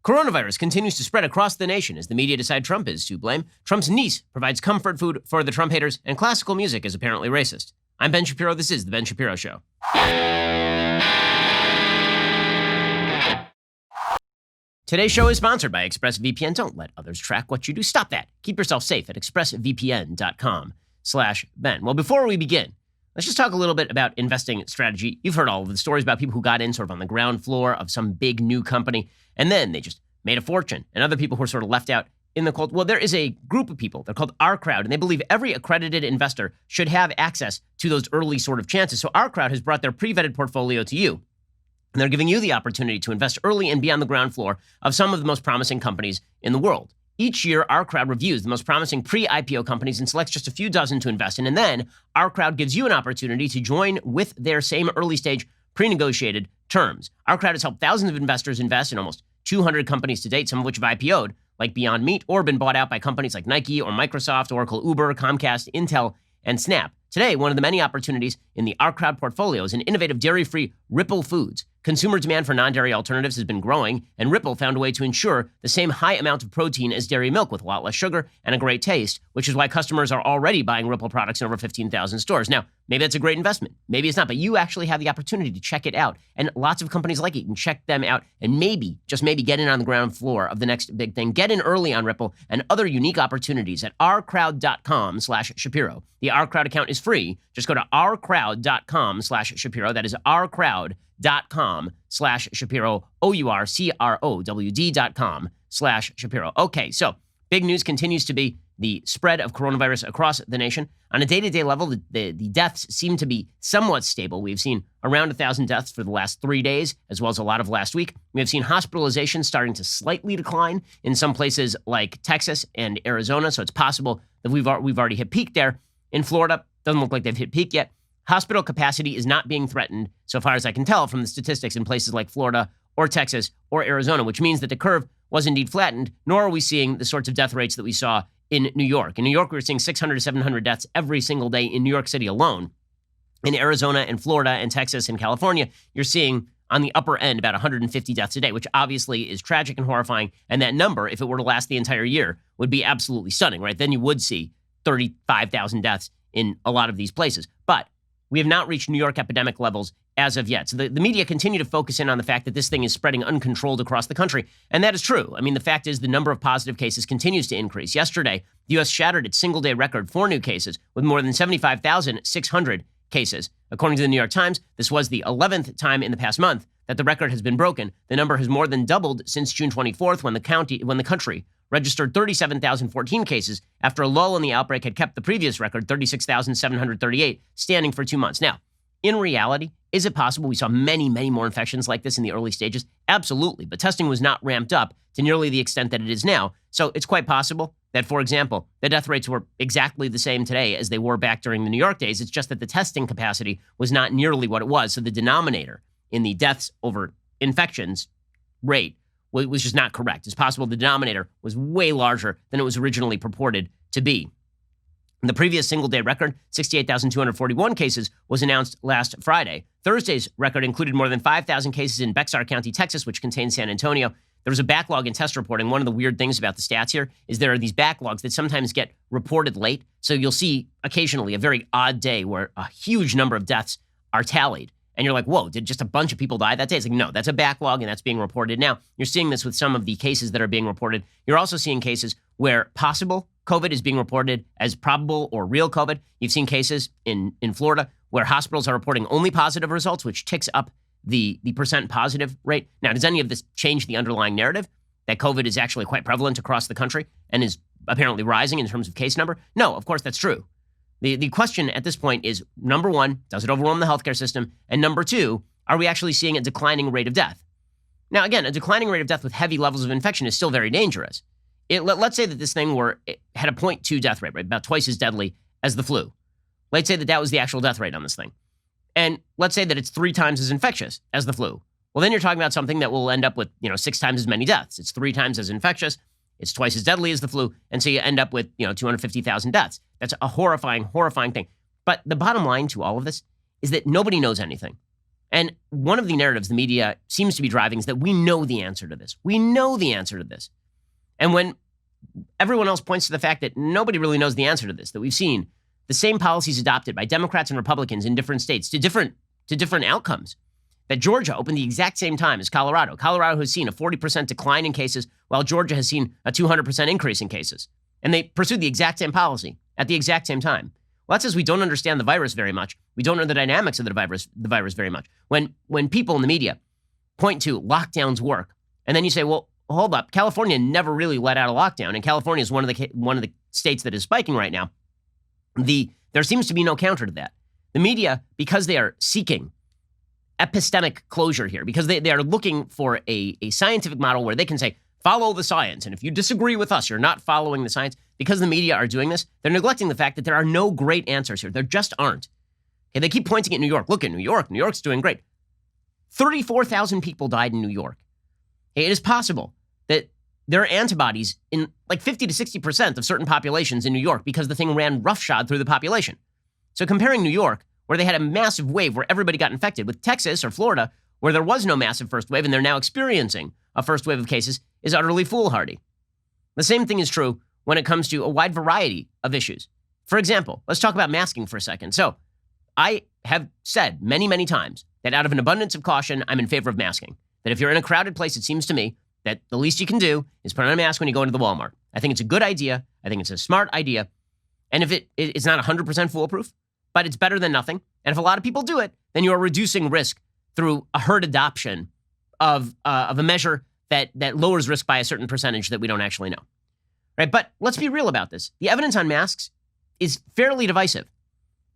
Coronavirus continues to spread across the nation as the media decide Trump is to blame. Trump's niece provides comfort food for the Trump haters, and classical music is apparently racist. I'm Ben Shapiro. This is The Ben Shapiro Show. Today's show is sponsored by ExpressVPN. Don't let others track what you do. Stop that. Keep yourself safe at expressvpn.com/Ben. Well, before we begin, let's just talk a little bit about investing strategy. You've heard all of the stories about people who got in sort of on the ground floor of some big new company, and then they just made a fortune, and other people who are sort of left out in the cold. Well, there is a group of people. They're called Our Crowd, and they believe every accredited investor should have access to those early sort of chances. So Our Crowd has brought their pre-vetted portfolio to you, and they're giving you the opportunity to invest early and be on the ground floor of some of the most promising companies in the world. Each year, Our Crowd reviews the most promising pre-IPO companies and selects just a few dozen to invest in. And then Our Crowd gives you an opportunity to join with their same early stage pre-negotiated terms. Our Crowd has helped thousands of investors invest in almost 200 companies to date, some of which have IPO'd, like Beyond Meat, or been bought out by companies like Nike or Microsoft, Oracle, Uber, Comcast, Intel, and Snap. Today, one of the many opportunities in the Our Crowd portfolio is an innovative dairy-free Ripple Foods. Consumer demand for non-dairy alternatives has been growing, and Ripple found a way to ensure the same high amount of protein as dairy milk with a lot less sugar and a great taste, which is why customers are already buying Ripple products in over 15,000 stores. Now, maybe that's a great investment. Maybe it's not, but you actually have the opportunity to check it out. And lots of companies like it. You can check them out and maybe, just maybe, get in on the ground floor of the next big thing. Get in early on Ripple and other unique opportunities at ourcrowd.com/Shapiro. The Our Crowd account is free. Just go to ourcrowd.com/Shapiro. That is ourcrowd.com/Shapiro, OURCROWD.com/Shapiro. Okay, so big news continues to be the spread of coronavirus across the nation. On a day-to-day level, the deaths seem to be somewhat stable. We've seen around 1,000 deaths for the last 3 days, as well as a lot of last week. We have seen hospitalizations starting to slightly decline in some places like Texas and Arizona, so it's possible that we've already hit peak there. In Florida, doesn't look like they've hit peak yet. Hospital capacity is not being threatened, so far as I can tell from the statistics in places like Florida or Texas or Arizona, which means that the curve was indeed flattened, nor are we seeing the sorts of death rates that we saw in New York. In New York, we were seeing 600 to 700 deaths every single day in New York City alone. In Arizona and Florida and Texas and California, you're seeing on the upper end about 150 deaths a day, which obviously is tragic and horrifying. And that number, if it were to last the entire year, would be absolutely stunning, right? Then you would see 35,000 deaths in a lot of these places. But we have not reached New York epidemic levels as of yet. So the media continue to focus in on the fact that this thing is spreading uncontrolled across the country. And that is true. I mean, the fact is the number of positive cases continues to increase. Yesterday, the U.S. shattered its single-day record for new cases with more than 75,600 cases. According to the New York Times, this was the 11th time in the past month that the record has been broken. The number has more than doubled since June 24th when the country registered 37,014 cases after a lull in the outbreak had kept the previous record, 36,738, standing for 2 months. Now, in reality, is it possible we saw many, many more infections like this in the early stages? Absolutely, but testing was not ramped up to nearly the extent that it is now. So it's quite possible that, for example, the death rates were exactly the same today as they were back during the New York days. It's just that the testing capacity was not nearly what it was. So the denominator in the deaths over infections rate was just not correct. It's possible the denominator was way larger than it was originally purported to be. The previous single-day record, 68,241 cases, was announced last Friday. Thursday's record included more than 5,000 cases in Bexar County, Texas, which contains San Antonio. There was a backlog in test reporting. One of the weird things about the stats here is there are these backlogs that sometimes get reported late. So you'll see occasionally a very odd day where a huge number of deaths are tallied. And you're like, whoa, did just a bunch of people die that day? It's like, no, that's a backlog and that's being reported now. You're seeing this with some of the cases that are being reported. You're also seeing cases where possible COVID is being reported as probable or real COVID. You've seen cases in Florida where hospitals are reporting only positive results, which ticks up the percent positive rate. Now, does any of this change the underlying narrative that COVID is actually quite prevalent across the country and is apparently rising in terms of case number? No, of course, that's true. The question at this point is, number one, does it overwhelm the healthcare system? And number two, are we actually seeing a declining rate of death? Now, again, a declining rate of death with heavy levels of infection is still very dangerous. Let's say that this thing had a 0.2 death rate, right? About twice as deadly as the flu. Let's say that that was the actual death rate on this thing. And let's say that it's 3 times as infectious as the flu. Well, then you're talking about something that will end up with, 6 times as many deaths. It's 3 times as infectious. It's twice as deadly as the flu. And so you end up with, 250,000 deaths. That's a horrifying, horrifying thing. But the bottom line to all of this is that nobody knows anything. And one of the narratives the media seems to be driving is that we know the answer to this. We know the answer to this. And when everyone else points to the fact that nobody really knows the answer to this, that we've seen the same policies adopted by Democrats and Republicans in different states to different outcomes, that Georgia opened the exact same time as Colorado. Colorado has seen a 40% decline in cases, while Georgia has seen a 200% increase in cases. And they pursued the exact same policy at the exact same time. Well, that says we don't understand the virus very much. We don't know the dynamics of the virus very much. When people in the media point to lockdowns work, and then you say, well, hold up, California never really let out a lockdown, and California is one of the states that is spiking right now. There seems to be no counter to that. The media, because they are seeking epistemic closure here, because they are looking for a scientific model where they can say, follow the science, and if you disagree with us, you're not following the science. Because the media are doing this, they're neglecting the fact that there are no great answers here. There just aren't. Okay, they keep pointing at New York. Look at New York. New York's doing great. 34,000 people died in New York. Okay, it is possible that there are antibodies in like 50 to 60% of certain populations in New York because the thing ran roughshod through the population. So comparing New York, where they had a massive wave where everybody got infected, with Texas or Florida, where there was no massive first wave and they're now experiencing a first wave of cases, is utterly foolhardy. The same thing is true when it comes to a wide variety of issues. For example, let's talk about masking for a second. So I have said many, many times that out of an abundance of caution, I'm in favor of masking. That if you're in a crowded place, it seems to me that the least you can do is put on a mask when you go into the Walmart. I think it's a good idea. I think it's a smart idea. And if it's not 100% foolproof, but it's better than nothing. And if a lot of people do it, then you are reducing risk through a herd adoption of a measure that lowers risk by a certain percentage that we don't actually know. Right? But let's be real about this. The evidence on masks is fairly divisive.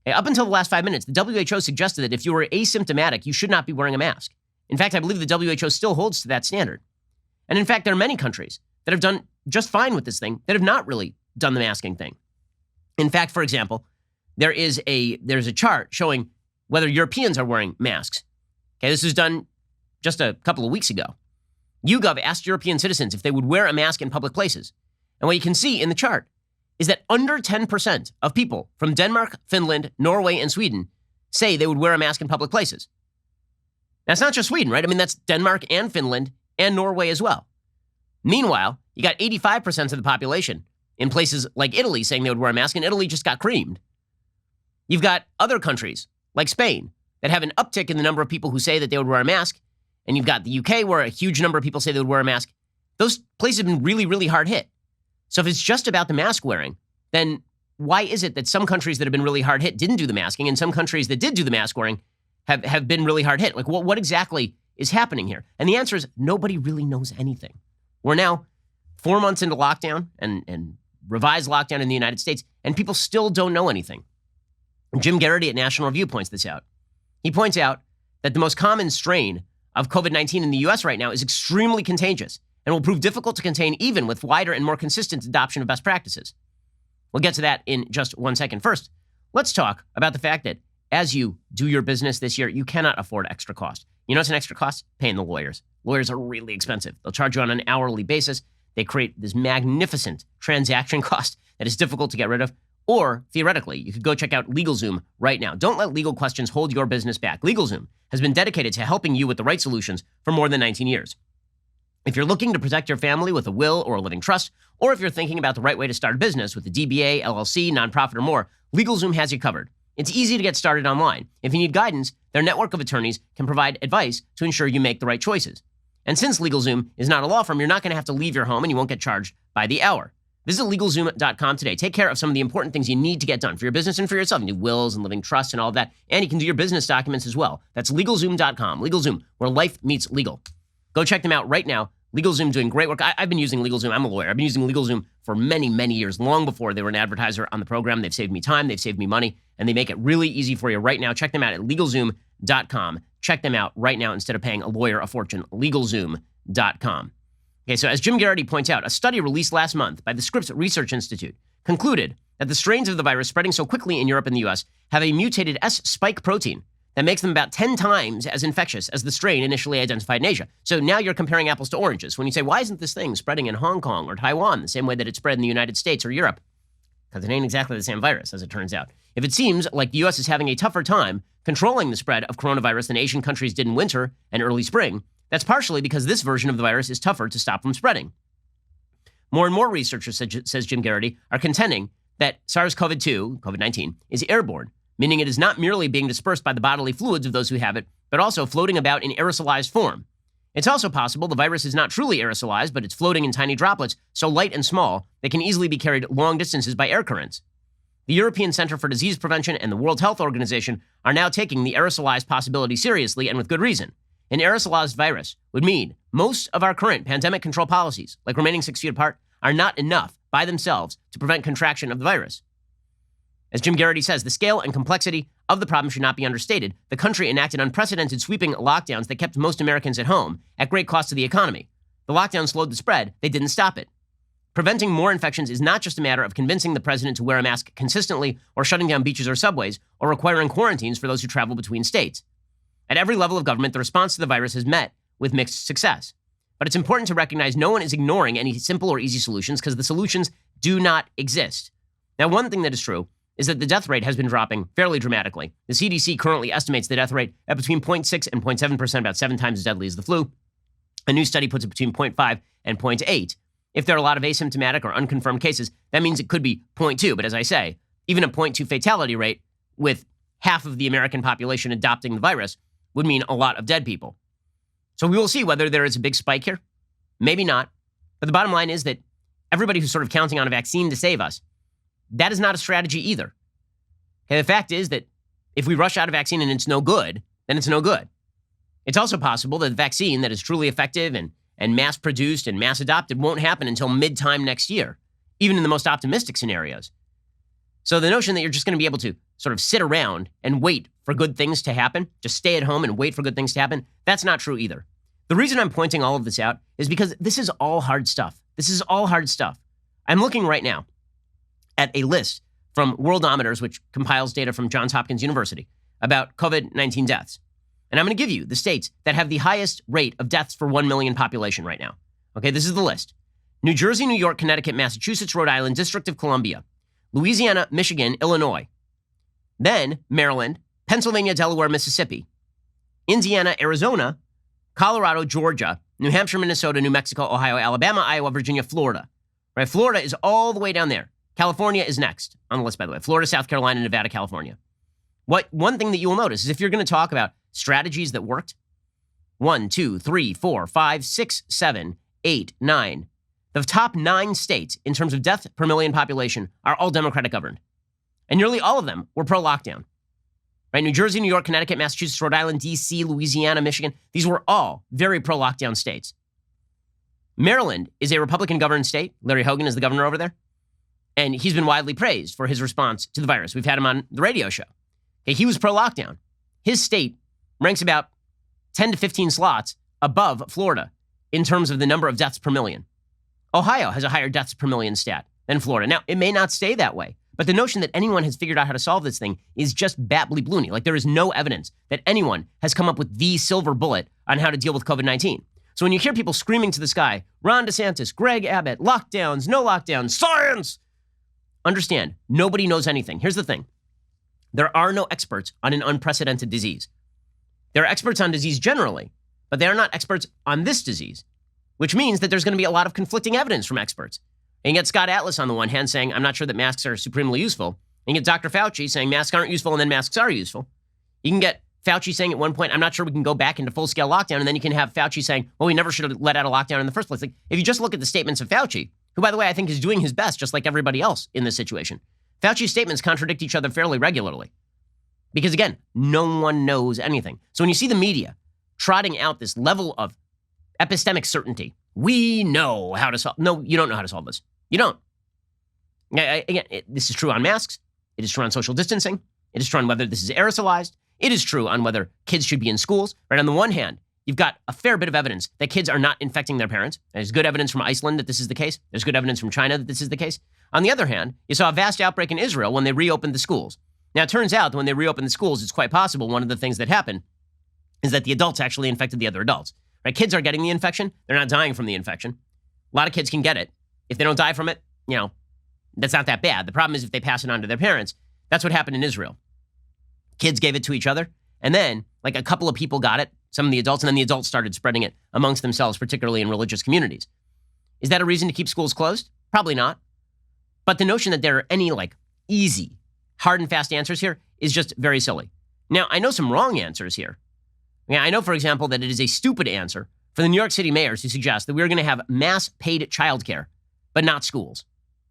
Up until the last 5 minutes, the WHO suggested that if you were asymptomatic, you should not be wearing a mask. In fact, I believe the WHO still holds to that standard. And in fact, there are many countries that have done just fine with this thing that have not really done the masking thing. In fact, for example, there's a chart showing whether Europeans are wearing masks. Okay, this was done just a couple of weeks ago. YouGov asked European citizens if they would wear a mask in public places. And what you can see in the chart is that under 10% of people from Denmark, Finland, Norway, and Sweden say they would wear a mask in public places. That's not just Sweden, right? I mean, that's Denmark and Finland and Norway as well. Meanwhile, you got 85% of the population in places like Italy saying they would wear a mask, and Italy just got creamed. You've got other countries like Spain that have an uptick in the number of people who say that they would wear a mask, and you've got the UK where a huge number of people say they would wear a mask. Those places have been really, really hard hit. So if it's just about the mask wearing, then why is it that some countries that have been really hard hit didn't do the masking, and some countries that did do the mask wearing have been really hard hit? Like, what exactly is happening here? And the answer is nobody really knows anything. We're now 4 months into lockdown and revised lockdown in the United States, and people still don't know anything. Jim Garrity at National Review points this out. He points out that the most common strain of COVID-19 in the U.S. right now is extremely contagious and will prove difficult to contain even with wider and more consistent adoption of best practices. We'll get to that in just 1 second. First, let's talk about the fact that as you do your business this year, you cannot afford extra cost. You know what's an extra cost? Paying the lawyers. Lawyers are really expensive. They'll charge you on an hourly basis. They create this magnificent transaction cost that is difficult to get rid of. Or, theoretically, you could go check out LegalZoom right now. Don't let legal questions hold your business back. LegalZoom has been dedicated to helping you with the right solutions for more than 19 years. If you're looking to protect your family with a will or a living trust, or if you're thinking about the right way to start a business with a DBA, LLC, nonprofit, or more, LegalZoom has you covered. It's easy to get started online. If you need guidance, their network of attorneys can provide advice to ensure you make the right choices. And since LegalZoom is not a law firm, you're not going to have to leave your home and you won't get charged by the hour. Visit LegalZoom.com today. Take care of some of the important things you need to get done for your business and for yourself. You need wills and living trusts and all of that. And you can do your business documents as well. That's LegalZoom.com. LegalZoom, where life meets legal. Go check them out right now. LegalZoom doing great work. I've been using LegalZoom. I'm a lawyer. I've been using LegalZoom for many, many years, long before they were an advertiser on the program. They've saved me time. They've saved me money. And they make it really easy for you right now. Check them out at LegalZoom.com. Check them out right now instead of paying a lawyer a fortune. LegalZoom.com. Okay, so as Jim Garrity points out, a study released last month by the Scripps Research Institute concluded that the strains of the virus spreading so quickly in Europe and the U.S. have a mutated S spike protein that makes them about 10 times as infectious as the strain initially identified in Asia. So now you're comparing apples to oranges. When you say, why isn't this thing spreading in Hong Kong or Taiwan the same way that it spread in the United States or Europe? because it ain't exactly the same virus, as it turns out. If it seems like the U.S. is having a tougher time controlling the spread of coronavirus than Asian countries did in winter and early spring, that's partially because this version of the virus is tougher to stop from spreading. More and more researchers, says Jim Garrity, are contending that SARS-CoV-2, COVID-19, is airborne, meaning it is not merely being dispersed by the bodily fluids of those who have it, but also floating about in aerosolized form. It's also possible the virus is not truly aerosolized, but it's floating in tiny droplets so light and small they can easily be carried long distances by air currents. The European Center for Disease Prevention and the World Health Organization are now taking the aerosolized possibility seriously, and with good reason. An aerosolized virus would mean most of our current pandemic control policies, like remaining 6 feet apart, are not enough by themselves to prevent contraction of the virus. As Jim Garrity says, the scale and complexity of the problem should not be understated. The country enacted unprecedented sweeping lockdowns that kept most Americans at home at great cost to the economy. The lockdown slowed the spread. They didn't stop it. Preventing more infections is not just a matter of convincing the president to wear a mask consistently or shutting down beaches or subways or requiring quarantines for those who travel between states. At every level of government, the response to the virus has met with mixed success. But it's important to recognize no one is ignoring any simple or easy solutions because the solutions do not exist. Now, one thing that is true is that the death rate has been dropping fairly dramatically. The CDC currently estimates the death rate at between 0.6 and 0.7%, about 7 times as deadly as the flu. A new study puts it between 0.5 and 0.8. If there are a lot of asymptomatic or unconfirmed cases, that means it could be 0.2. But as I say, even a 0.2 fatality rate with half of the American population adopting the virus would mean a lot of dead people. So we will see whether there is a big spike here. Maybe not. But the bottom line is that everybody who's sort of counting on a vaccine to save us, that is not a strategy either. Okay, the fact is that if we rush out a vaccine and it's no good, then it's no good. It's also possible that the vaccine that is truly effective and mass-produced and mass-adopted won't happen until mid-time next year, even in the most optimistic scenarios. So the notion that you're just going to be able to sort of sit around and wait for good things to happen, just stay at home and wait for good things to happen, that's not true either. The reason I'm pointing all of this out is because this is all hard stuff. This is all hard stuff. I'm looking right now at a list from Worldometers, which compiles data from Johns Hopkins University about COVID-19 deaths. And I'm going to give you the states that have the highest rate of deaths for 1 million population right now. Okay, this is the list. New Jersey, New York, Connecticut, Massachusetts, Rhode Island, District of Columbia, Louisiana, Michigan, Illinois. Then Maryland, Pennsylvania, Delaware, Mississippi, Indiana, Arizona, Colorado, Georgia, New Hampshire, Minnesota, New Mexico, Ohio, Alabama, Iowa, Virginia, Florida. Right? Florida is all the way down there. California is next on the list, by the way. Florida, South Carolina, Nevada, California. One thing that you will notice is if you're going to talk about strategies that worked, 1, 2, 3, 4, 5, 6, 7, 8, 9. The top 9 states in terms of death per million population are all Democratic governed. And nearly all of them were pro-lockdown. Right? New Jersey, New York, Connecticut, Massachusetts, Rhode Island, D.C., Louisiana, Michigan. These were all very pro-lockdown states. Maryland is a Republican-governed state. Larry Hogan is the governor over there. And he's been widely praised for his response to the virus. We've had him on the radio show. Okay, he was pro-lockdown. His state ranks about 10 to 15 slots above Florida in terms of the number of deaths per million. Ohio has a higher deaths per million stat than Florida. Now, it may not stay that way, but the notion that anyone has figured out how to solve this thing is just babbly-bloony. Like there is no evidence that anyone has come up with the silver bullet on how to deal with COVID-19. So when you hear people screaming to the sky, Ron DeSantis, Greg Abbott, lockdowns, no lockdowns, science, understand, nobody knows anything. Here's the thing. There are no experts on an unprecedented disease. There are experts on disease generally, but they are not experts on this disease, which means that there's going to be a lot of conflicting evidence from experts. And you get Scott Atlas on the one hand saying, I'm not sure that masks are supremely useful. And you get Dr. Fauci saying masks aren't useful and then masks are useful. You can get Fauci saying at one point, I'm not sure we can go back into full-scale lockdown. And then you can have Fauci saying, well, we never should have let out a lockdown in the first place. Like, if you just look at the statements of Fauci, who, by the way, I think is doing his best, just like everybody else in this situation, Fauci's statements contradict each other fairly regularly. Because, again, no one knows anything. So when you see the media trotting out this level of epistemic certainty, we know how to solve. No, you don't know how to solve this. You don't. Again, this is true on masks. It is true on social distancing. It is true on whether this is aerosolized. It is true on whether kids should be in schools. Right? On the one hand, you've got a fair bit of evidence that kids are not infecting their parents. There's good evidence from Iceland that this is the case. There's good evidence from China that this is the case. On the other hand, you saw a vast outbreak in Israel when they reopened the schools. Now, it turns out that when they reopened the schools, it's quite possible one of the things that happened is that the adults actually infected the other adults. Right? Kids are getting the infection. They're not dying from the infection. A lot of kids can get it. If they don't die from it, That's not that bad. The problem is if they pass it on to their parents. That's what happened in Israel. Kids gave it to each other, and then like a couple of people got it, some of the adults, and then the adults started spreading it amongst themselves, particularly in religious communities. Is that a reason to keep schools closed? Probably not. But the notion that there are any like easy, hard and fast answers here is just very silly. Now, I know some wrong answers here. Yeah, I know, for example, that it is a stupid answer for the New York City mayors to suggest that we're going to have mass paid childcare, but not schools.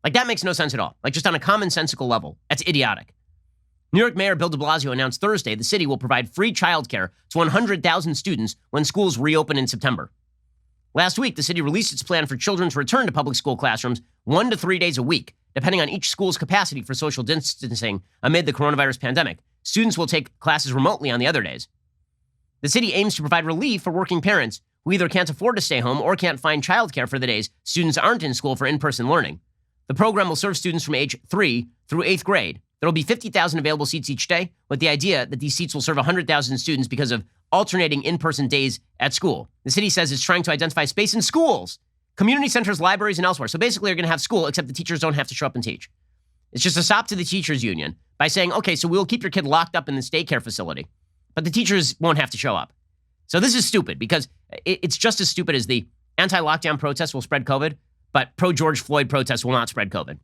Like, that makes no sense at all. Like, just on a commonsensical level, that's idiotic. New York Mayor Bill de Blasio announced Thursday the city will provide free childcare to 100,000 students when schools reopen in September. Last week, the city released its plan for children to return to public school classrooms 1 to 3 days a week, depending on each school's capacity for social distancing amid the coronavirus pandemic. Students will take classes remotely on the other days. The city aims to provide relief for working parents who either can't afford to stay home or can't find childcare for the days students aren't in school for in-person learning. The program will serve students from age 3 through 8th grade. There will be 50,000 available seats each day, with the idea that these seats will serve 100,000 students because of alternating in-person days at school. The city says it's trying to identify space in schools, community centers, libraries, and elsewhere. So basically, you're going to have school, except the teachers don't have to show up and teach. It's just a stop to the teachers union by saying, okay, so we'll keep your kid locked up in this daycare facility, but the teachers won't have to show up. So this is stupid because it's just as stupid as the anti-lockdown protests will spread COVID, but pro-George Floyd protests will not spread COVID.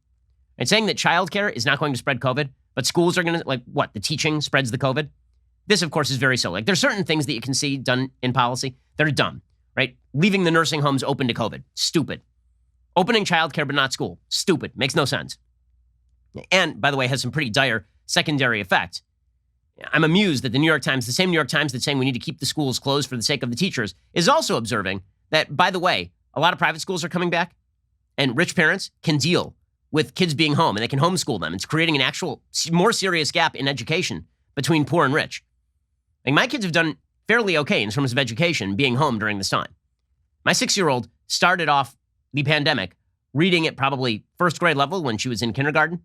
And saying that childcare is not going to spread COVID, but schools are going to, like, what, the teaching spreads the COVID? This, of course, is very silly. Like, there's certain things that you can see done in policy that are dumb, right? Leaving the nursing homes open to COVID, stupid. Opening childcare but not school, stupid, makes no sense. And, by the way, has some pretty dire secondary effects. I'm amused that the New York Times, the same New York Times that's saying we need to keep the schools closed for the sake of the teachers, is also observing that, by the way, a lot of private schools are coming back, and rich parents can deal with kids being home, and they can homeschool them. It's creating an actual more serious gap in education between poor and rich. Like, my kids have done fairly okay in terms of education being home during this time. My 6-year-old started off the pandemic reading at probably first grade level when she was in kindergarten.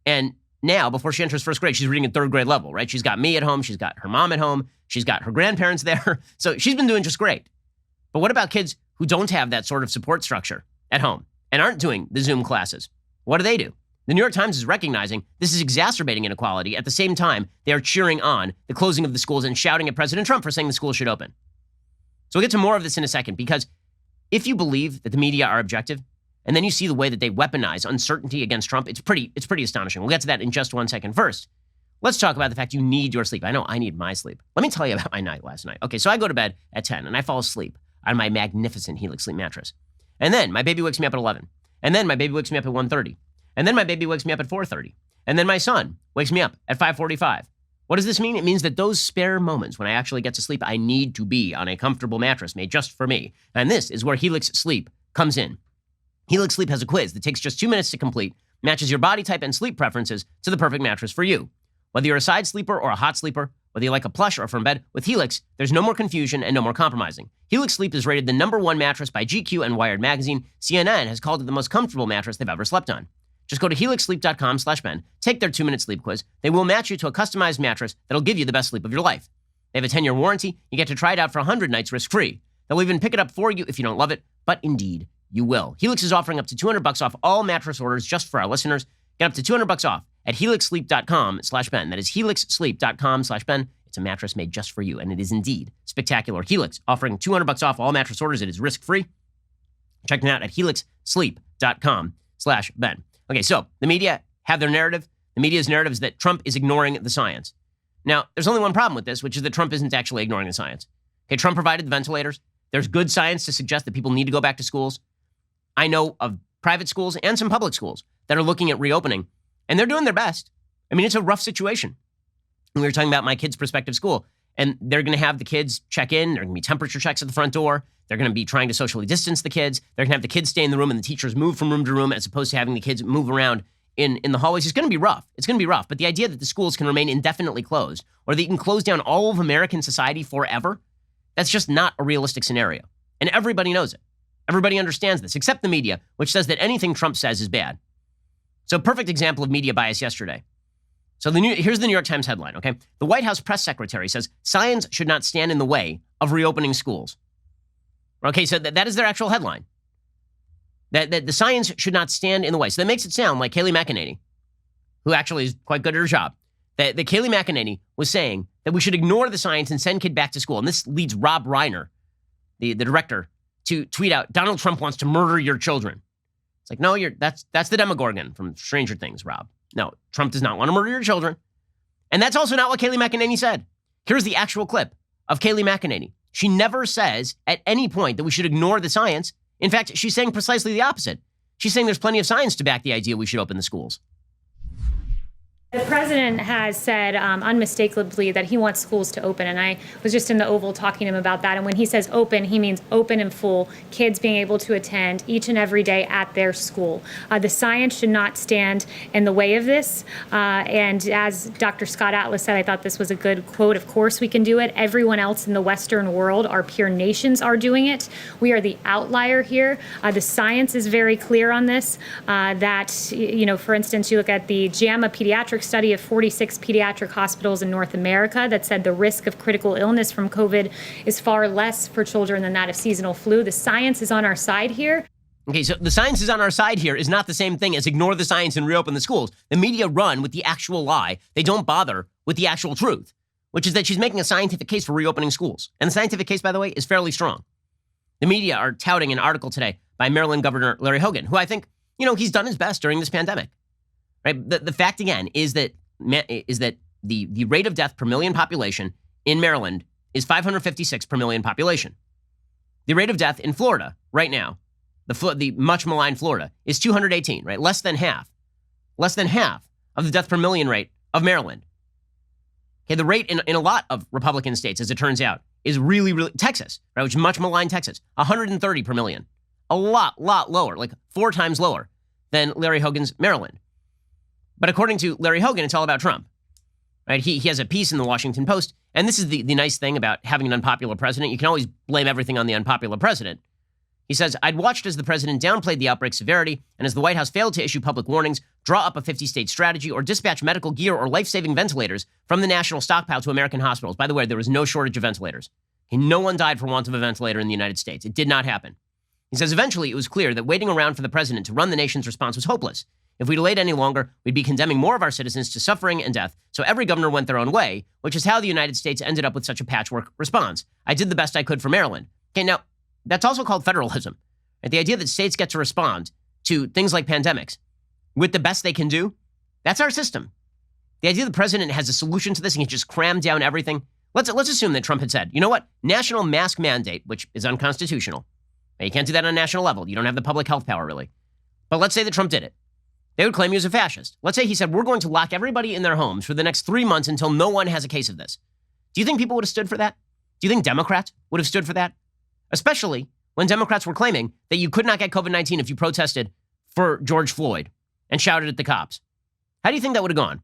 And now, before she enters first grade, she's reading at third grade level, right? She's got me at home. She's got her mom at home. She's got her grandparents there. So she's been doing just great. But what about kids who don't have that sort of support structure at home and aren't doing the Zoom classes? What do? The New York Times is recognizing this is exacerbating inequality. At the same time, they are cheering on the closing of the schools and shouting at President Trump for saying the schools should open. So we'll get to more of this in a second, because if you believe that the media are objective, and then you see the way that they weaponize uncertainty against Trump, it's pretty astonishing. We'll get to that in just 1 second. First, let's talk about the fact you need your sleep. I know I need my sleep. Let me tell you about my night last night. Okay, so I go to bed at 10, and I fall asleep on my magnificent Helix sleep mattress. And then my baby wakes me up at 11. And then my baby wakes me up at 1:30. And then my baby wakes me up at 4:30. And then my son wakes me up at 5:45. What does this mean? It means that those spare moments when I actually get to sleep, I need to be on a comfortable mattress made just for me. And this is where Helix Sleep comes in. Helix Sleep has a quiz that takes just 2 minutes to complete, matches your body type and sleep preferences to the perfect mattress for you. Whether you're a side sleeper or a hot sleeper, whether you like a plush or from bed, with Helix, there's no more confusion and no more compromising. Helix Sleep is rated the #1 mattress by GQ and Wired Magazine. CNN has called it the most comfortable mattress they've ever slept on. Just go to helixsleep.com/Ben, take their 2-minute sleep quiz. They will match you to a customized mattress that'll give you the best sleep of your life. They have a 10-year warranty. You get to try it out for 100 nights risk-free. They'll even pick it up for you if you don't love it, but indeed, you will. Helix is offering up to $200 off all mattress orders just for our listeners. Get up to $200 off at helixsleep.com/Ben. That is helixsleep.com/Ben. It's a mattress made just for you, and it is indeed spectacular. Helix offering $200 off all mattress orders. It is risk-free. Check them out at helixsleep.com/Ben. Okay, so the media have their narrative. The media's narrative is that Trump is ignoring the science. Now, there's only one problem with this, which is that Trump isn't actually ignoring the science. Okay, Trump provided the ventilators. There's good science to suggest that people need to go back to schools. I know of private schools and some public schools that are looking at reopening, and they're doing their best. I mean, it's a rough situation. We were talking about my kid's prospective school, and they're going to have the kids check in. There are going to be temperature checks at the front door. They're going to be trying to socially distance the kids. They're going to have the kids stay in the room and the teachers move from room to room as opposed to having the kids move around in the hallways. It's going to be rough. It's going to be rough. But the idea that the schools can remain indefinitely closed or that you can close down all of American society forever, that's just not a realistic scenario. And everybody knows it. Everybody understands this, except the media, which says that anything Trump says is bad. So perfect example of media bias yesterday. So here's the New York Times headline, okay? The White House press secretary says science should not stand in the way of reopening schools. Okay, so that is their actual headline. that the science should not stand in the way. So that makes it sound like Kayleigh McEnany, who actually is quite good at her job, that Kayleigh McEnany was saying that we should ignore the science and send kids back to school. And this leads Rob Reiner, the director, to tweet out, Donald Trump wants to murder your children. It's like, no, that's the Demogorgon from Stranger Things, Rob. No, Trump does not want to murder your children. And that's also not what Kayleigh McEnany said. Here's the actual clip of Kayleigh McEnany. She never says at any point that we should ignore the science. In fact, she's saying precisely the opposite. She's saying there's plenty of science to back the idea we should open the schools. The president has said unmistakably that he wants schools to open, and I was just in the Oval talking to him about that. And when he says open, he means open and full, kids being able to attend each and every day at their school. The science should not stand in the way of this. And as Dr. Scott Atlas said, I thought this was a good quote. Of course we can do it. Everyone else in the Western world, our peer nations, are doing it. We are the outlier here. The science is very clear on this, that, you know, for instance, you look at the JAMA Pediatrics study of 46 pediatric hospitals in North America that said the risk of critical illness from COVID is far less for children than that of seasonal flu. The science is on our side here. Okay, so the science is on our side here is not the same thing as ignore the science and reopen the schools. The media run with the actual lie. They don't bother with the actual truth, which is that she's making a scientific case for reopening schools. And the scientific case, by the way, is fairly strong. The media are touting an article today by Maryland Governor Larry Hogan, who I think, you know, he's done his best during this pandemic. Right? The fact, again, is that the rate of death per million population in Maryland is 556 per million population. The rate of death in Florida right now, the much maligned Florida, is 218, right? Less than half of the death per million rate of Maryland. Okay, the rate in a lot of Republican states, as it turns out, is really, Texas, right? Which is much maligned Texas, 130 per million. A lot lower, like 4 times lower than Larry Hogan's Maryland. But according to Larry Hogan, it's all about Trump, right? He has a piece in the Washington Post, and this is the nice thing about having an unpopular president. You can always blame everything on the unpopular president. He says, I'd watched as the president downplayed the outbreak's severity and as the White House failed to issue public warnings, draw up a 50-state strategy, or dispatch medical gear or life-saving ventilators from the national stockpile to American hospitals. By the way, there was no shortage of ventilators. No one died for want of a ventilator in the United States. It did not happen. He says, eventually it was clear that waiting around for the president to run the nation's response was hopeless. If we delayed any longer, we'd be condemning more of our citizens to suffering and death. So every governor went their own way, which is how the United States ended up with such a patchwork response. I did the best I could for Maryland. Okay, now, that's also called federalism. Right? The idea that states get to respond to things like pandemics with the best they can do, that's our system. The idea the president has a solution to this and can just cram down everything. Let's assume that Trump had said, you know what? National mask mandate, which is unconstitutional. Now, you can't do that on a national level. You don't have the public health power, really. But let's say that Trump did it. They would claim he was a fascist. Let's say he said, we're going to lock everybody in their homes for the next 3 months until no one has a case of this. Do you think people would have stood for that? Do you think Democrats would have stood for that? Especially when Democrats were claiming that you could not get COVID-19 if you protested for George Floyd and shouted at the cops. How do you think that would have gone?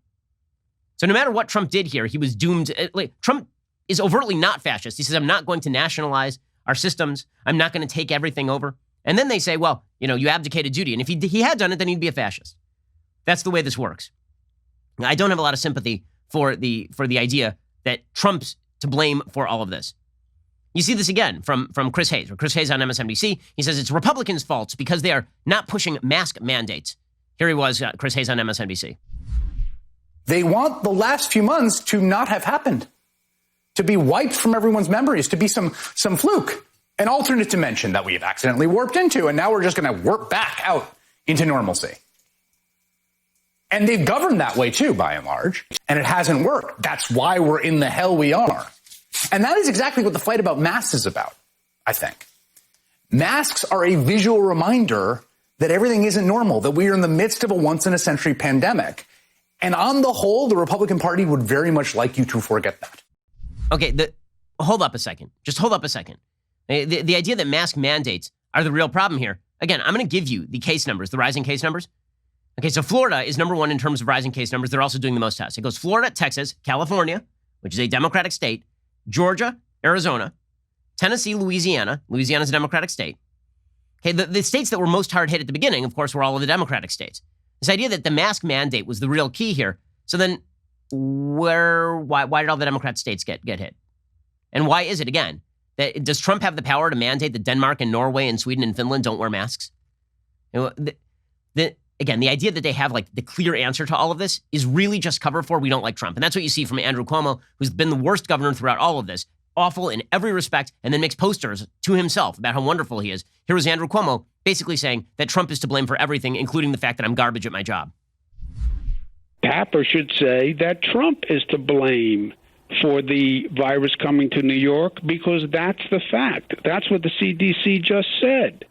So no matter what Trump did here, he was doomed. Trump is overtly not fascist. He says, I'm not going to nationalize our systems. I'm not going to take everything over. And then they say, well, you know, you abdicated duty. And if he had done it, then he'd be a fascist. That's the way this works. I don't have a lot of sympathy for the idea that Trump's to blame for all of this. You see this again from Chris Hayes. Chris Hayes on MSNBC, he says it's Republicans' faults because they are not pushing mask mandates. Here he was, Chris Hayes on MSNBC. They want the last few months to not have happened, to be wiped from everyone's memories, to be some fluke, an alternate dimension that we have accidentally warped into, and now we're just going to warp back out into normalcy. And they've governed that way, too, by and large. And it hasn't worked. That's why we're in the hell we are. And that is exactly what the fight about masks is about, I think. Masks are a visual reminder that everything isn't normal, that we are in the midst of a once-in-a-century pandemic. And on the whole, the Republican Party would very much like you to forget that. Okay, hold up a second. Just hold up a second. The idea that mask mandates are the real problem here. Again, I'm going to give you the case numbers, the rising case numbers. Okay, so Florida is number one in terms of rising case numbers. They're also doing the most tests. It goes Florida, Texas, California, which is a Democratic state, Georgia, Arizona, Tennessee, Louisiana. Louisiana is a Democratic state. Okay, the states that were most hard hit at the beginning, of course, were all of the Democratic states. This idea that the mask mandate was the real key here. So then why did all the Democrat states get hit? And why is it, again, that does Trump have the power to mandate that Denmark and Norway and Sweden and Finland don't wear masks? Again, the idea that they have like the clear answer to all of this is really just cover for we don't like Trump. And that's what you see from Andrew Cuomo, who's been the worst governor throughout all of this. Awful in every respect, and then makes posters to himself about how wonderful he is. Here was Andrew Cuomo basically saying that Trump is to blame for everything, including the fact that I'm garbage at my job. Tapper should say that Trump is to blame for the virus coming to New York, because that's the fact. That's what the CDC just said.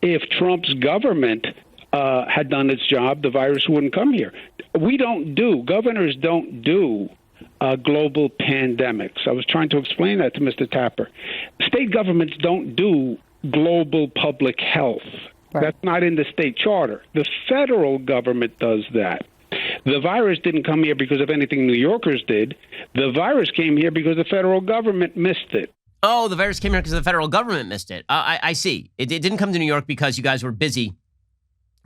If Trump's government had done its job, the virus wouldn't come here. Governors don't do global pandemics. I was trying to explain that to Mr. Tapper. State governments don't do global public health. Right. That's not in the state charter. The federal government does that. The virus didn't come here because of anything New Yorkers did. The virus came here because the federal government missed it. Oh, the virus came here because the federal government missed it. I see. It didn't come to New York because you guys were busy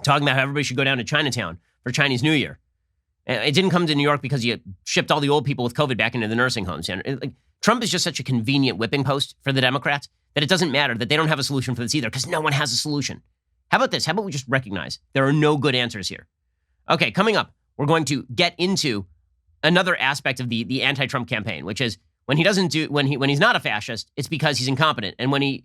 talking about how everybody should go down to Chinatown for Chinese New Year. It didn't come to New York because you shipped all the old people with COVID back into the nursing homes. And Trump is just such a convenient whipping post for the Democrats that it doesn't matter that they don't have a solution for this either, because no one has a solution. How about this? How about we just recognize there are no good answers here? Okay, coming up, we're going to get into another aspect of the anti-Trump campaign, which is when he's not a fascist, it's because he's incompetent. And when he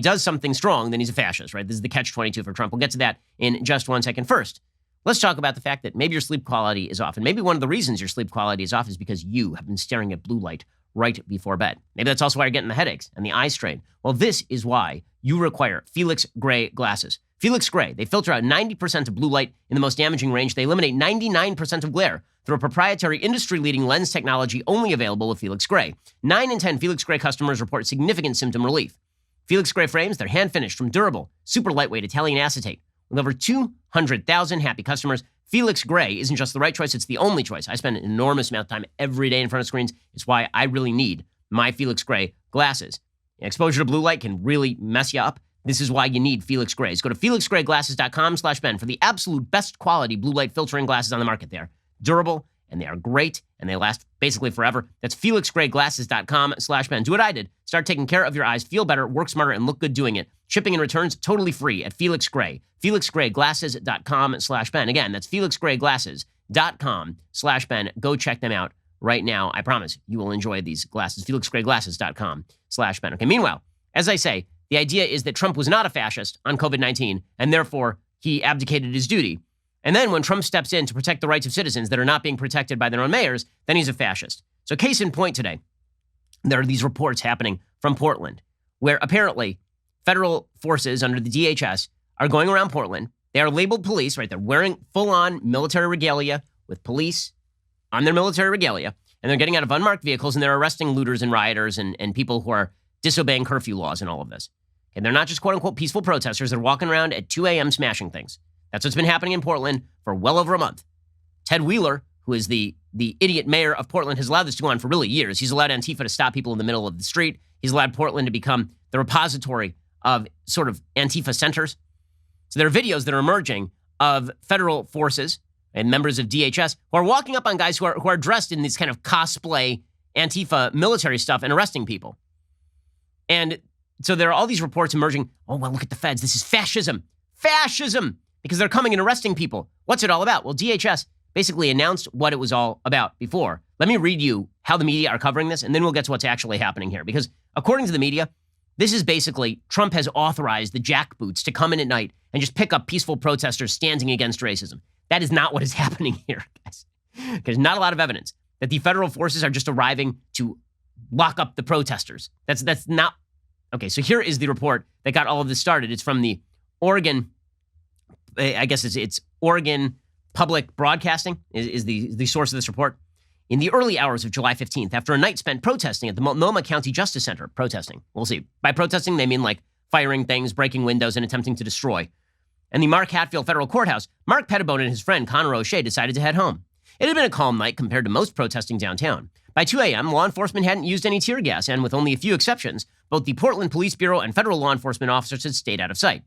does something strong, then he's a fascist, right? This is the catch-22 for Trump. We'll get to that in just 1 second. First, let's talk about the fact that maybe your sleep quality is off. And maybe one of the reasons your sleep quality is off is because you have been staring at blue light right before bed. Maybe that's also why you're getting the headaches and the eye strain. Well, this is why you require Felix Gray glasses. Felix Gray, they filter out 90% of blue light in the most damaging range. They eliminate 99% of glare through a proprietary industry-leading lens technology only available with Felix Gray. 9 in 10 Felix Gray customers report significant symptom relief. Felix Gray frames, they're hand-finished from durable, super lightweight Italian acetate. With over 200,000 happy customers, Felix Gray isn't just the right choice, it's the only choice. I spend an enormous amount of time every day in front of screens. It's why I really need my Felix Gray glasses. Exposure to blue light can really mess you up. This is why you need Felix Grays. Go to felixgrayglasses.com/Ben for the absolute best quality blue light filtering glasses on the market. They're durable, and they are great, and they last basically forever. That's felixgrayglasses.com/Ben. Do what I did. Start taking care of your eyes, feel better, work smarter, and look good doing it. Shipping and returns totally free at Felix Gray. felixgrayglasses.com/Ben. Again, that's felixgrayglasses.com/Ben. Go check them out right now. I promise you will enjoy these glasses. felixgrayglasses.com/Ben. Okay, meanwhile, as I say, the idea is that Trump was not a fascist on COVID-19, and therefore he abdicated his duty. And then when Trump steps in to protect the rights of citizens that are not being protected by their own mayors, then he's a fascist. So case in point today, there are these reports happening from Portland, where apparently federal forces under the DHS are going around Portland. They are labeled police, right? They're wearing full-on military regalia with police on their military regalia, and they're getting out of unmarked vehicles, and they're arresting looters and rioters and people who are disobeying curfew laws and all of this. And they're not just quote-unquote peaceful protesters. They're walking around at 2 a.m. smashing things. That's what's been happening in Portland for well over a month. Ted Wheeler, who is the idiot mayor of Portland, has allowed this to go on for really years. He's allowed Antifa to stop people in the middle of the street. He's allowed Portland to become the repository of sort of Antifa centers. So there are videos that are emerging of federal forces and members of DHS who are walking up on guys who are dressed in this kind of cosplay Antifa military stuff and arresting people. And so there are all these reports emerging. Oh, well, look at the feds. This is fascism. Fascism! Because they're coming and arresting people. What's it all about? Well, DHS basically announced what it was all about before. Let me read you how the media are covering this, and then we'll get to what's actually happening here. Because according to the media, this is basically Trump has authorized the jackboots to come in at night and just pick up peaceful protesters standing against racism. That is not what is happening here, guys. There's not a lot of evidence that the federal forces are just arriving to lock up the protesters. That's not... Okay, so here is the report that got all of this started. It's from the Oregon... I guess it's Oregon Public Broadcasting is the source of this report. In the early hours of July 15th, after a night spent protesting at the Multnomah County Justice Center, protesting, we'll see. By protesting, they mean like firing things, breaking windows, and attempting to destroy. And the Mark Hatfield Federal Courthouse, Mark Pettibone and his friend Connor O'Shea decided to head home. It had been a calm night compared to most protesting downtown. By 2 a.m., law enforcement hadn't used any tear gas, and with only a few exceptions, both the Portland Police Bureau and federal law enforcement officers had stayed out of sight.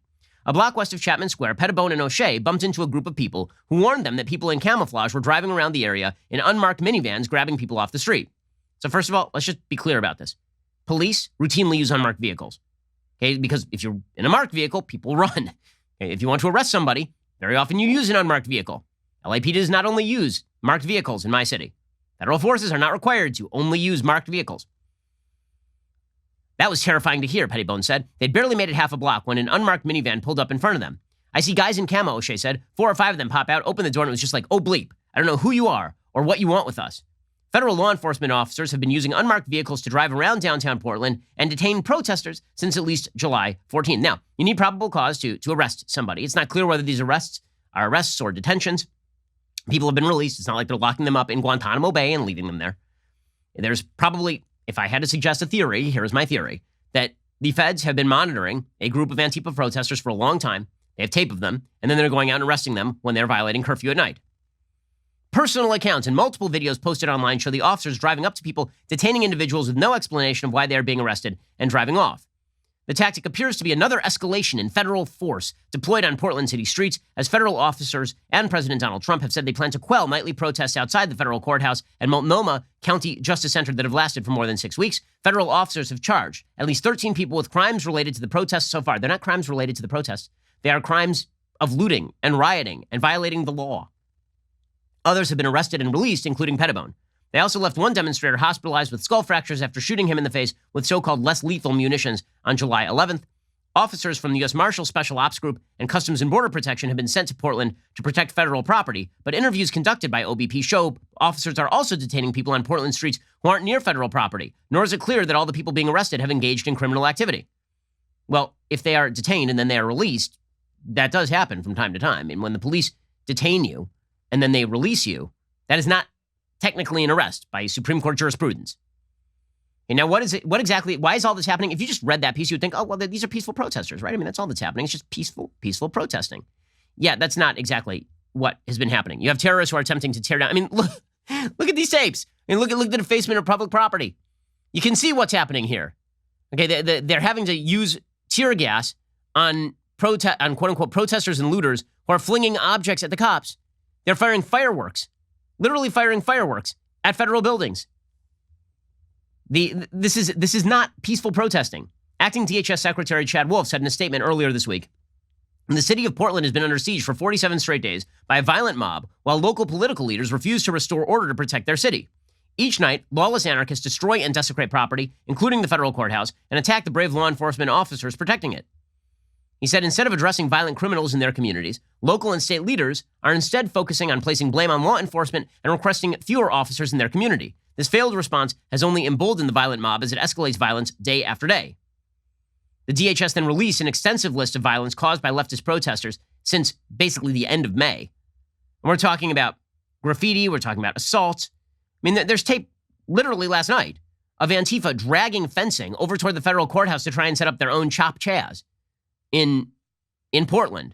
A block west of Chapman Square, Pettibone and O'Shea bumped into a group of people who warned them that people in camouflage were driving around the area in unmarked minivans grabbing people off the street. So first of all, let's just be clear about this. Police routinely use unmarked vehicles, okay? Because if you're in a marked vehicle, people run. If you want to arrest somebody, very often you use an unmarked vehicle. LAPD does not only use marked vehicles in my city. Federal forces are not required to only use marked vehicles. That was terrifying to hear, Pettibone said. They'd barely made it half a block when an unmarked minivan pulled up in front of them. I see guys in camo, O'Shea said. 4 or 5 of them pop out, open the door, and it was just like, oh, bleep. I don't know who you are or what you want with us. Federal law enforcement officers have been using unmarked vehicles to drive around downtown Portland and detain protesters since at least July 14. Now, you need probable cause to arrest somebody. It's not clear whether these arrests are arrests or detentions. People have been released. It's not like they're locking them up in Guantanamo Bay and leaving them there. There's probably, if I had to suggest a theory, here's my theory, that the feds have been monitoring a group of Antifa protesters for a long time. They have tape of them, and then they're going out and arresting them when they're violating curfew at night. Personal accounts and multiple videos posted online show the officers driving up to people, detaining individuals with no explanation of why they are being arrested, and driving off. The tactic appears to be another escalation in federal force deployed on Portland city streets as federal officers and President Donald Trump have said they plan to quell nightly protests outside the federal courthouse and Multnomah County Justice Center that have lasted for more than 6 weeks. Federal officers have charged at least 13 people with crimes related to the protests so far. They're not crimes related to the protests. They are crimes of looting and rioting and violating the law. Others have been arrested and released, including Pettibone. They also left one demonstrator hospitalized with skull fractures after shooting him in the face with so-called less lethal munitions on July 11th. Officers from the U.S. Marshals Special Ops Group and Customs and Border Protection have been sent to Portland to protect federal property, but interviews conducted by OBP show officers are also detaining people on Portland streets who aren't near federal property, nor is it clear that all the people being arrested have engaged in criminal activity. Well, if they are detained and then they are released, that does happen from time to time. And when the police detain you and then they release you, that is not technically an arrest by Supreme Court jurisprudence. And now, what exactly, why is all this happening? If you just read that piece, you would think, oh, well, these are peaceful protesters, right? I mean, that's all that's happening. It's just peaceful protesting. Yeah, that's not exactly what has been happening. You have terrorists who are attempting to tear down. I mean, look at these tapes. I mean, look at the defacement of public property. You can see what's happening here. Okay, they're having to use tear gas on quote-unquote protesters and looters who are flinging objects at the cops. They're firing fireworks, literally firing fireworks at federal buildings. This is not peaceful protesting. Acting DHS Secretary Chad Wolf said in a statement earlier this week, the city of Portland has been under siege for 47 straight days by a violent mob, while local political leaders refuse to restore order to protect their city. Each night, lawless anarchists destroy and desecrate property, including the federal courthouse, and attack the brave law enforcement officers protecting it. He said instead of addressing violent criminals in their communities, local and state leaders are instead focusing on placing blame on law enforcement and requesting fewer officers in their community. This failed response has only emboldened the violent mob as it escalates violence day after day. The DHS then released an extensive list of violence caused by leftist protesters since basically the end of May. And we're talking about graffiti, we're talking about assaults. I mean, there's tape literally last night of Antifa dragging fencing over toward the federal courthouse to try and set up their own chop chaz in Portland.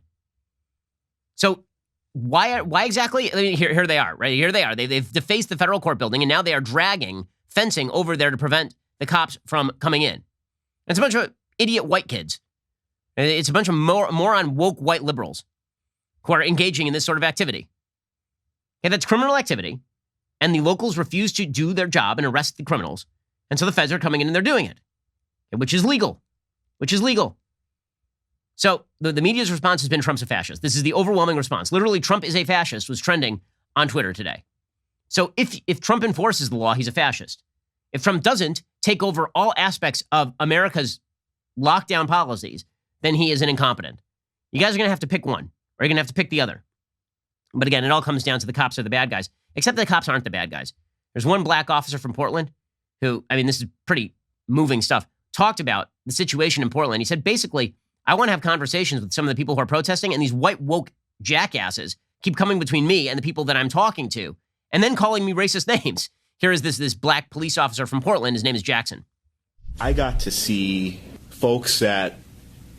So why exactly? I mean, here they are, right? Here they are. They've defaced the federal court building, and now they are dragging fencing over there to prevent the cops from coming in. It's a bunch of idiot white kids. It's a bunch of moron woke white liberals who are engaging in this sort of activity. Okay, that's criminal activity, and the locals refuse to do their job and arrest the criminals, and so the feds are coming in and they're doing it, which is legal. So the media's response has been Trump's a fascist. This is the overwhelming response. Literally, Trump is a fascist was trending on Twitter today. So if Trump enforces the law, he's a fascist. If Trump doesn't take over all aspects of America's lockdown policies, then he is an incompetent. You guys are going to have to pick one, or you're going to have to pick the other. But again, it all comes down to the cops are the bad guys, except the cops aren't the bad guys. There's one black officer from Portland who, I mean, this is pretty moving stuff, talked about the situation in Portland. He said, basically, I want to have conversations with some of the people who are protesting, and these white woke jackasses keep coming between me and the people that I'm talking to, and then calling me racist names. Here is this black police officer from Portland. His name is Jackson. I got to see folks that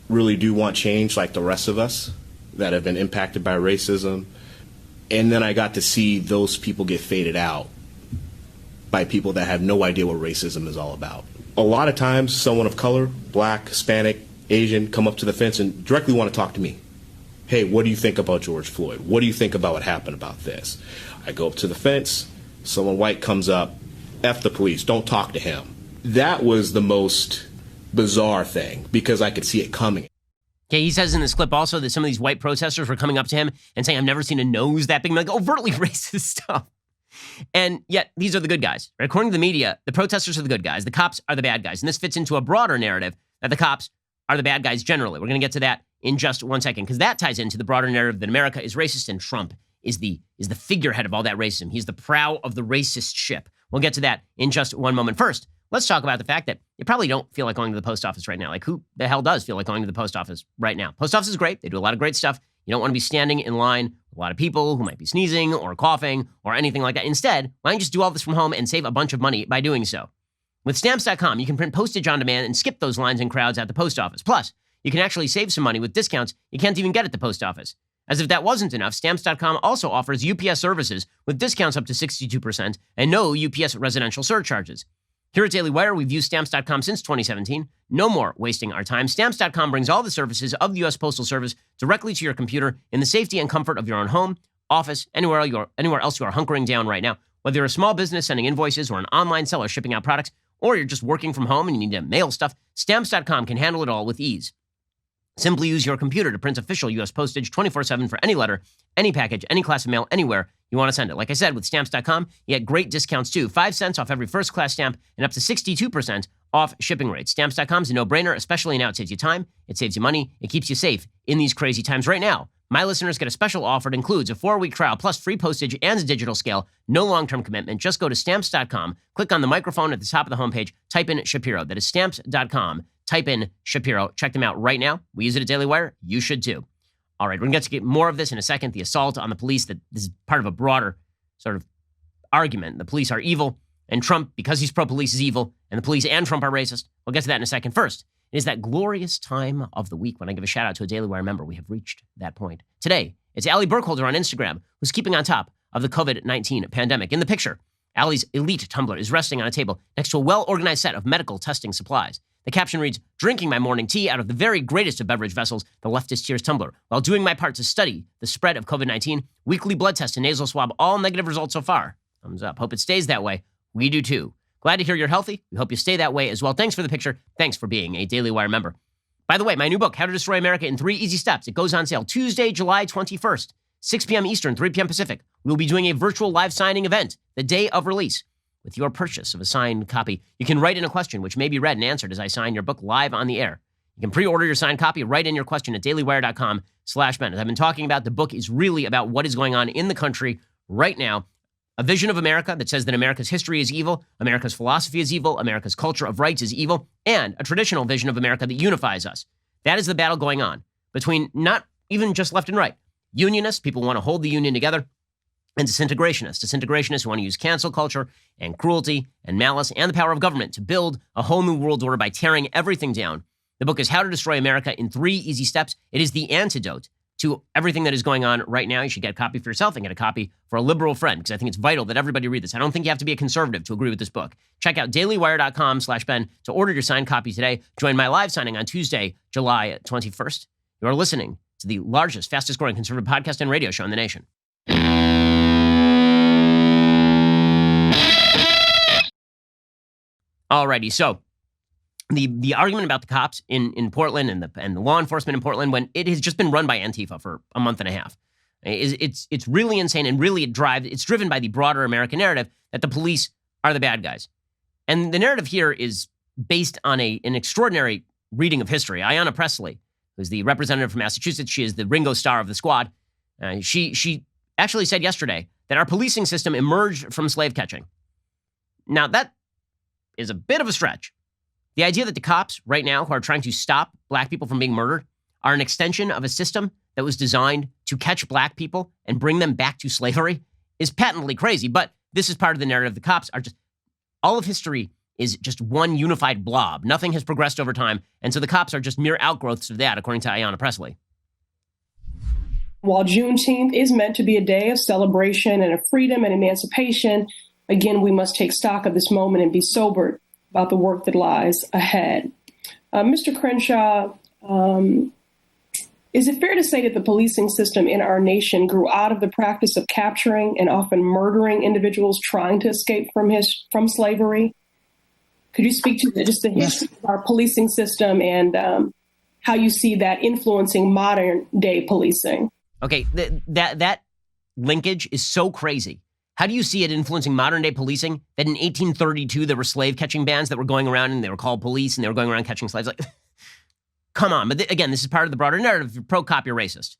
really do want change, like the rest of us, that have been impacted by racism. And then I got to see those people get faded out by people that have no idea what racism is all about. A lot of times, someone of color, black, Hispanic, Asian, come up to the fence and directly want to talk to me. Hey, what do you think about George Floyd? What do you think about what happened about this? I go up to the fence, someone white comes up, F the police, don't talk to him. That was the most bizarre thing because I could see it coming. Okay, he says in this clip also that some of these white protesters were coming up to him and saying, I've never seen a nose that big, like overtly racist stuff. And yet, these are the good guys. Right? According to the media, the protesters are the good guys. The cops are the bad guys. And this fits into a broader narrative that the cops are the bad guys generally. We're going to get to that in just one second, because that ties into the broader narrative that America is racist and Trump is the figurehead of all that racism. He's the prow of the racist ship. We'll get to that in just one moment. First, let's talk about the fact that you probably don't feel like going to the post office right now. Like, who the hell does feel like going to the post office right now? Post office is great. They do a lot of great stuff. You don't want to be standing in line with a lot of people who might be sneezing or coughing or anything like that. Instead, why don't you just do all this from home and save a bunch of money by doing so? With Stamps.com, you can print postage on demand and skip those lines and crowds at the post office. Plus, you can actually save some money with discounts you can't even get at the post office. As if that wasn't enough, Stamps.com also offers UPS services with discounts up to 62% and no UPS residential surcharges. Here at Daily Wire, we've used Stamps.com since 2017. No more wasting our time. Stamps.com brings all the services of the U.S. Postal Service directly to your computer in the safety and comfort of your own home, office, anywhere else you are hunkering down right now. Whether you're a small business sending invoices or an online seller shipping out products, or you're just working from home and you need to mail stuff, Stamps.com can handle it all with ease. Simply use your computer to print official U.S. postage 24/7 for any letter, any package, any class of mail, anywhere you want to send it. Like I said, with Stamps.com, you get great discounts too. 5 cents off every first-class stamp and up to 62% off shipping rates. Stamps.com is a no-brainer, especially now. It saves you time, it saves you money, it keeps you safe in these crazy times. Right now, my listeners get a special offer that includes a 4-week trial plus free postage and a digital scale. No long-term commitment. Just go to Stamps.com, click on the microphone at the top of the homepage, type in Shapiro. That is Stamps.com. Type in Shapiro. Check them out right now. We use it at Daily Wire. You should too. All right, we're going to get more of this in a second. The assault on the police, that this is part of a broader sort of argument. The police are evil, and Trump, because he's pro-police, is evil, and the police and Trump are racist. We'll get to that in a second. First, it is that glorious time of the week when I give a shout out to a Daily Wire member. We have reached that point. Today, it's Allie Burkholder on Instagram, who's keeping on top of the COVID-19 pandemic. In the picture, Allie's elite tumbler is resting on a table next to a well-organized set of medical testing supplies. The caption reads, "Drinking my morning tea out of the very greatest of beverage vessels, the leftist tears tumbler, while doing my part to study the spread of COVID-19, weekly blood test and nasal swab, all negative results so far. Thumbs up. Hope it stays that way. We do too. Glad to hear you're healthy. We hope you stay that way as well. Thanks for the picture. Thanks for being a Daily Wire member." By the way, my new book, How to Destroy America in 3 Easy Steps, it goes on sale Tuesday, July 21st, 6 p.m. Eastern, 3 p.m. Pacific. We will be doing a virtual live signing event the day of release. With your purchase of a signed copy, you can write in a question, which may be read and answered as I sign your book live on the air. You can pre-order your signed copy, write in your question at dailywire.com/Ben. As I've been talking about, the book is really about what is going on in the country right now. A vision of America that says that America's history is evil, America's philosophy is evil, America's culture of rights is evil, and a traditional vision of America that unifies us. That is the battle going on between not even just left and right. Unionists, people who want to hold the union together, and disintegrationists who want to use cancel culture and cruelty and malice and the power of government to build a whole new world order by tearing everything down. The book is How to Destroy America in 3 Easy Steps. It is the antidote to everything that is going on right now. You should get a copy for yourself and get a copy for a liberal friend, because I think it's vital that everybody read this. I don't think you have to be a conservative to agree with this book. Check out dailywire.com/Ben to order your signed copy today. Join my live signing on Tuesday, July 21st. You are listening to the largest, fastest growing conservative podcast and radio show in the nation. Alrighty, so the argument about the cops in Portland and the law enforcement in Portland, when it has just been run by Antifa for a month and a half, it's really insane, and really it's driven by the broader American narrative that the police are the bad guys. And the narrative here is based on an extraordinary reading of history. Ayanna Pressley, who's the representative from Massachusetts, she is the Ringo Starr of the squad. She actually said yesterday that our policing system emerged from slave catching. Now, that is a bit of a stretch. The idea that the cops right now who are trying to stop black people from being murdered are an extension of a system that was designed to catch black people and bring them back to slavery is patently crazy. But this is part of the narrative. The cops are just, all of history is just one unified blob. Nothing has progressed over time. And so the cops are just mere outgrowths of that, according to Ayanna Pressley. While Juneteenth is meant to be a day of celebration and of freedom and emancipation, again, we must take stock of this moment and be sobered about the work that lies ahead. Mr. Crenshaw, is it fair to say that the policing system in our nation grew out of the practice of capturing and often murdering individuals trying to escape from slavery? Could you speak to just the history of our policing system and how you see that influencing modern day policing. Okay, that linkage is so crazy. How do you see it influencing modern day policing that in 1832 there were slave catching bands that were going around and they were called police and they were going around catching slaves? Like, come on. But again, this is part of the broader narrative. If you're pro-cop, you're racist.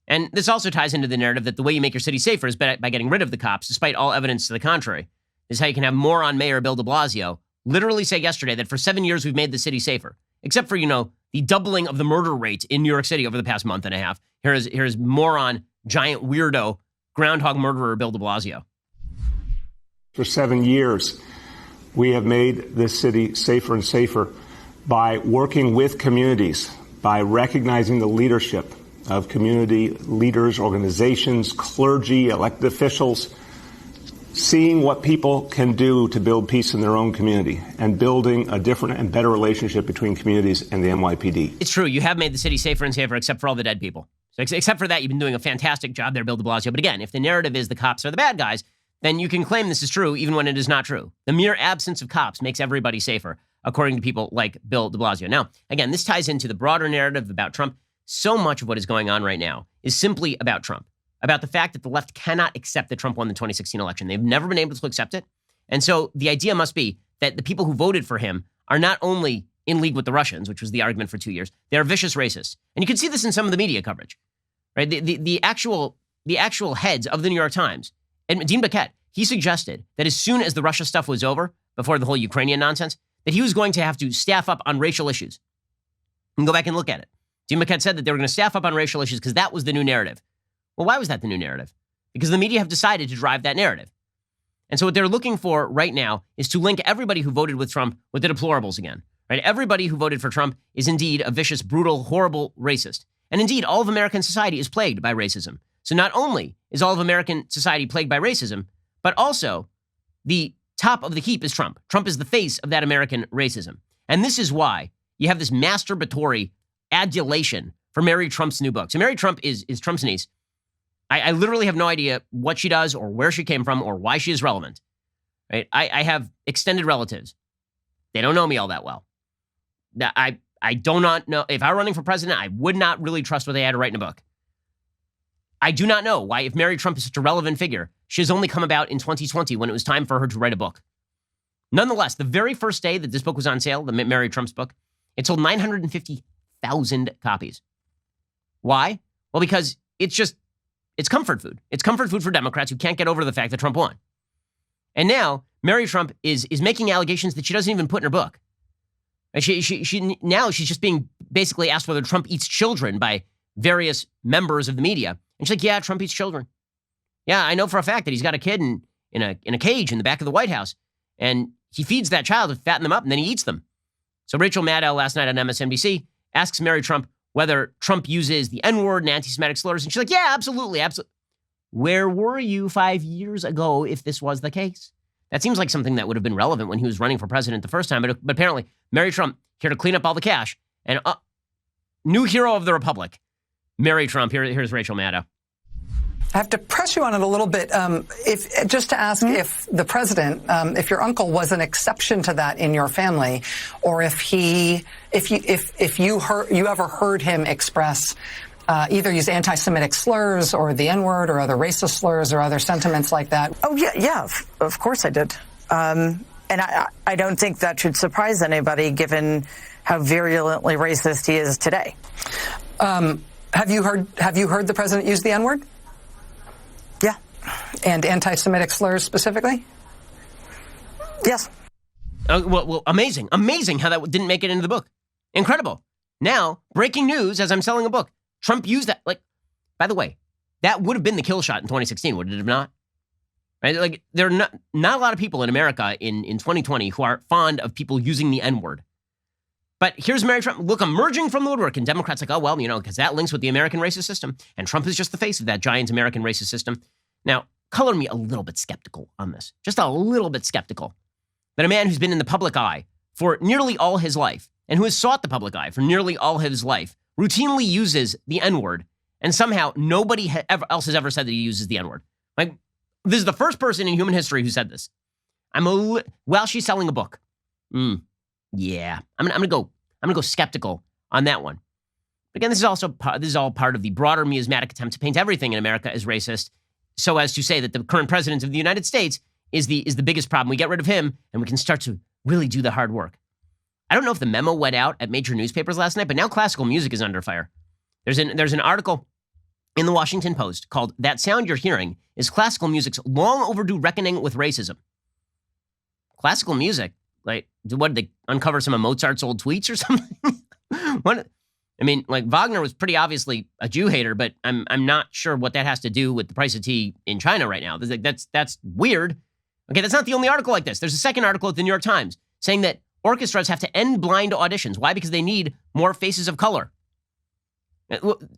And this also ties into the narrative that the way you make your city safer is by getting rid of the cops, despite all evidence to the contrary. This is how you can have moron Mayor Bill de Blasio literally say yesterday that for 7 years we've made the city safer, except for, the doubling of the murder rate in New York City over the past month and a half. Here's moron, giant weirdo, groundhog murderer Bill de Blasio. For 7 years, we have made this city safer and safer by working with communities, by recognizing the leadership of community leaders, organizations, clergy, elected officials, seeing what people can do to build peace in their own community and building a different and better relationship between communities and the NYPD. It's true. You have made the city safer and safer, except for all the dead people. So except for that, you've been doing a fantastic job there, Bill de Blasio. But again, if the narrative is the cops are the bad guys, then you can claim this is true even when it is not true. The mere absence of cops makes everybody safer, according to people like Bill de Blasio. Now, again, this ties into the broader narrative about Trump. So much of what is going on right now is simply about Trump, about the fact that the left cannot accept that Trump won the 2016 election. They've never been able to accept it. And so the idea must be that the people who voted for him are not only in league with the Russians, which was the argument for 2 years, they are vicious racists. And you can see this in some of the media coverage, right? The actual heads of the New York Times, and Dean Baquet, he suggested that as soon as the Russia stuff was over, before the whole Ukrainian nonsense, that he was going to have to staff up on racial issues. You can go back and look at it. Dean Baquet said that they were going to staff up on racial issues because that was the new narrative. Well, why was that the new narrative? Because the media have decided to drive that narrative. And so what they're looking for right now is to link everybody who voted with Trump with the deplorables again, right? Everybody who voted for Trump is indeed a vicious, brutal, horrible racist. And indeed, all of American society is plagued by racism. So not only is all of American society plagued by racism, but also the top of the heap is Trump. Trump is the face of that American racism. And this is why you have this masturbatory adulation for Mary Trump's new book. So Mary Trump is Trump's niece. I literally have no idea what she does or where she came from or why she is relevant. Right? I have extended relatives. They don't know me all that well. I do not know. If I were running for president, I would not really trust what they had to write in a book. I do not know why, if Mary Trump is such a relevant figure, she has only come about in 2020 when it was time for her to write a book. Nonetheless, the very first day that this book was on sale, the Mary Trump's book, it sold 950,000 copies. Why? Well, because it's comfort food. It's comfort food for Democrats who can't get over the fact that Trump won. And now Mary Trump is making allegations that she doesn't even put in her book. Now she's just being basically asked whether Trump eats children by various members of the media. And she's like, yeah, Trump eats children. Yeah, I know for a fact that he's got a kid in a cage in the back of the White House. And he feeds that child to fatten them up, and then he eats them. So Rachel Maddow last night on MSNBC asks Mary Trump whether Trump uses the N-word and anti-Semitic slurs. And she's like, yeah, absolutely, absolutely. Where were you 5 years ago if this was the case? That seems like something that would have been relevant when he was running for president the first time. But apparently, Mary Trump, here to clean up all the cash. And new hero of the Republic, Mary Trump. Here's Rachel Maddow. I have to press you on it a little bit. Just to ask if the president, if your uncle was an exception to that in your family, or if you ever heard him express either use anti-Semitic slurs or the N-word or other racist slurs or other sentiments like that. Oh yeah, of course I did. And I don't think that should surprise anybody, given how virulently racist he is today. Have you heard the president use the N-word? Yeah. And anti-Semitic slurs specifically? Yes. Well, amazing how that didn't make it into the book. Incredible. Now, breaking news as I'm selling a book. Trump used that. Like, by the way, that would have been the kill shot in 2016, would it have not? Right? Like, there are not a lot of people in America in 2020 who are fond of people using the N-word. But here's Mary Trump, look, emerging from the woodwork, and Democrats like, oh, well, because that links with the American racist system, and Trump is just the face of that giant American racist system. Now, color me a little bit skeptical on this, just a little bit skeptical, that a man who's been in the public eye for nearly all his life, and who has sought the public eye for nearly all his life, routinely uses the N-word, and somehow nobody else has ever said that he uses the N-word. Like, this is the first person in human history who said this. While she's selling a book. Yeah, I'm gonna go skeptical on that one. Again, this is all part of the broader miasmatic attempt to paint everything in America as racist, so as to say that the current president of the United States is the biggest problem. We get rid of him, and we can start to really do the hard work. I don't know if the memo went out at major newspapers last night, but now classical music is under fire. There's an article in the Washington Post called "That Sound You're Hearing is Classical Music's Long Overdue Reckoning with Racism." Classical music, like, what, did they uncover some of Mozart's old tweets or something? Wagner was pretty obviously a Jew hater, but I'm not sure what that has to do with the price of tea in China right now. That's weird. Okay, that's not the only article like this. There's a second article at the New York Times saying that orchestras have to end blind auditions. Why? Because they need more faces of color.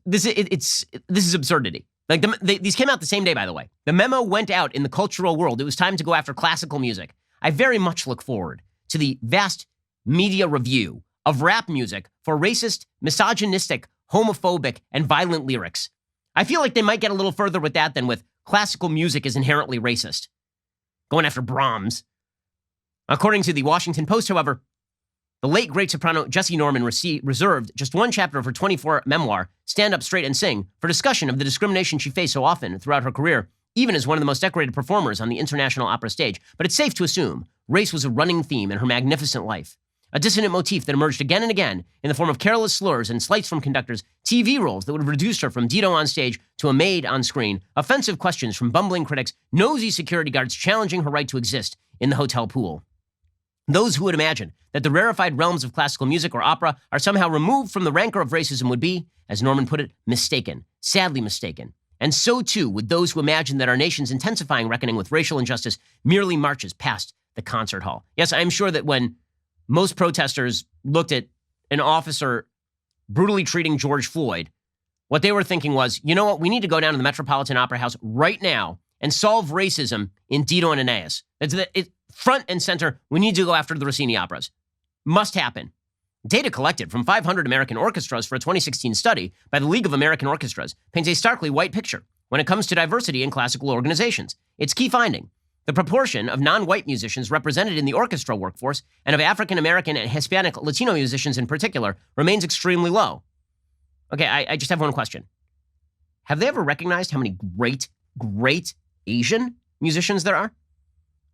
This is absurdity. Like, these came out the same day, by the way. The memo went out in the cultural world. It was time to go after classical music. I very much look forward to the vast media review of rap music for racist, misogynistic, homophobic, and violent lyrics. I feel like they might get a little further with that than with classical music is inherently racist. Going after Brahms. According to the Washington Post, however, the late great soprano Jessie Norman reserved just one chapter of her 24 memoir, Stand Up Straight and Sing, for discussion of the discrimination she faced so often throughout her career, even as one of the most decorated performers on the international opera stage. But it's safe to assume race was a running theme in her magnificent life. A dissonant motif that emerged again and again in the form of careless slurs and slights from conductors, TV roles that would have reduced her from Dido on stage to a maid on screen, offensive questions from bumbling critics, nosy security guards challenging her right to exist in the hotel pool. Those who would imagine that the rarefied realms of classical music or opera are somehow removed from the rancor of racism would be, as Norman put it, mistaken, sadly mistaken. And so too would those who imagine that our nation's intensifying reckoning with racial injustice merely marches past the concert hall. Yes, I'm sure that when most protesters looked at an officer brutally treating George Floyd, what they were thinking was, you know what, we need to go down to the Metropolitan Opera House right now and solve racism in Dido and Aeneas. It's front and center. We need to go after the Rossini operas. Must happen. Data collected from 500 American orchestras for a 2016 study by the League of American Orchestras paints a starkly white picture when it comes to diversity in classical organizations. Its key finding: the proportion of non-white musicians represented in the orchestra workforce and of African American and Hispanic Latino musicians in particular remains extremely low. Okay, I just have one question. Have they ever recognized how many great Asian musicians there are?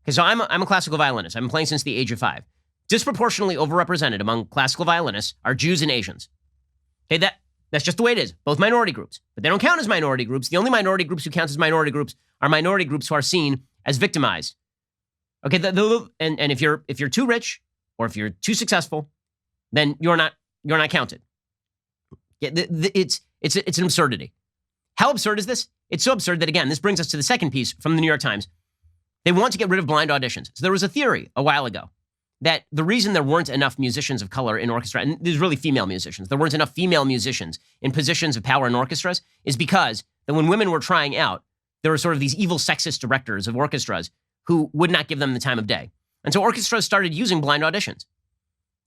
Okay, so I'm a classical violinist. I've been playing since the age of 5. Disproportionately overrepresented among classical violinists are Jews and Asians. Okay, that's just the way it is. Both minority groups, but they don't count as minority groups. The only minority groups who count as minority groups are minority groups who are seen as victimized. Okay, and if you're too rich or if you're too successful, then you're not counted. It's an absurdity. How absurd is this? It's so absurd that, again, this brings us to the second piece from the New York Times. They want to get rid of blind auditions. So there was a theory a while ago that the reason there weren't enough musicians of color in orchestra, and there's really female musicians, there weren't enough female musicians in positions of power in orchestras, is because that when women were trying out, there were sort of these evil sexist directors of orchestras who would not give them the time of day. And so orchestras started using blind auditions.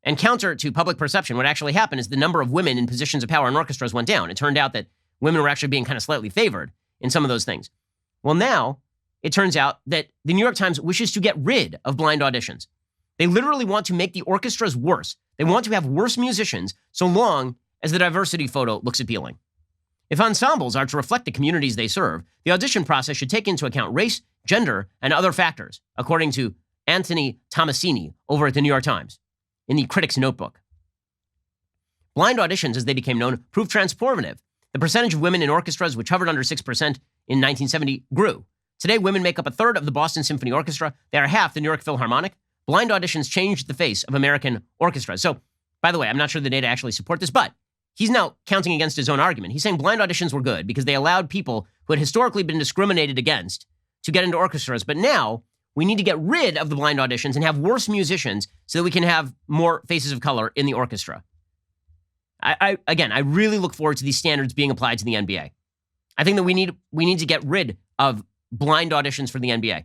And counter to public perception, what actually happened is the number of women in positions of power in orchestras went down. It turned out that women were actually being kind of slightly favored in some of those things. Well, now it turns out that the New York Times wishes to get rid of blind auditions. They literally want to make the orchestras worse. They want to have worse musicians so long as the diversity photo looks appealing. If ensembles are to reflect the communities they serve, the audition process should take into account race, gender, and other factors, according to Anthony Tomasini over at the New York Times in the Critic's Notebook. Blind auditions, as they became known, proved transformative. The percentage of women in orchestras, which hovered under 6% in 1970, grew. Today, women make up a third of the Boston Symphony Orchestra. They are half the New York Philharmonic. Blind auditions changed the face of American orchestras. So, by the way, I'm not sure the data actually support this, but he's now counting against his own argument. He's saying blind auditions were good because they allowed people who had historically been discriminated against to get into orchestras. But now we need to get rid of the blind auditions and have worse musicians so that we can have more faces of color in the orchestra. I really look forward to these standards being applied to the NBA. I think that we need to get rid of blind auditions for the NBA.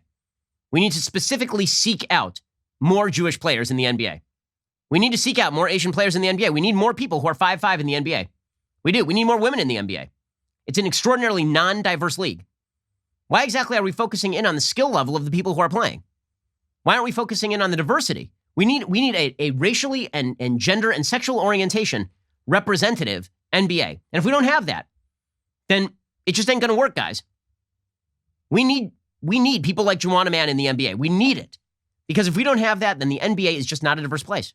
We need to specifically seek out more Jewish players in the NBA. We need to seek out more Asian players in the NBA. We need more people who are 5'5" in the NBA. We do. We need more women in the NBA. It's an extraordinarily non-diverse league. Why exactly are we focusing in on the skill level of the people who are playing? Why aren't we focusing in on the diversity? We need a racially and gender and sexual orientation representative NBA. And if we don't have that, then it just ain't going to work, guys. We need people like Juwan Man in the NBA. We need it. Because if we don't have that, then the NBA is just not a diverse place.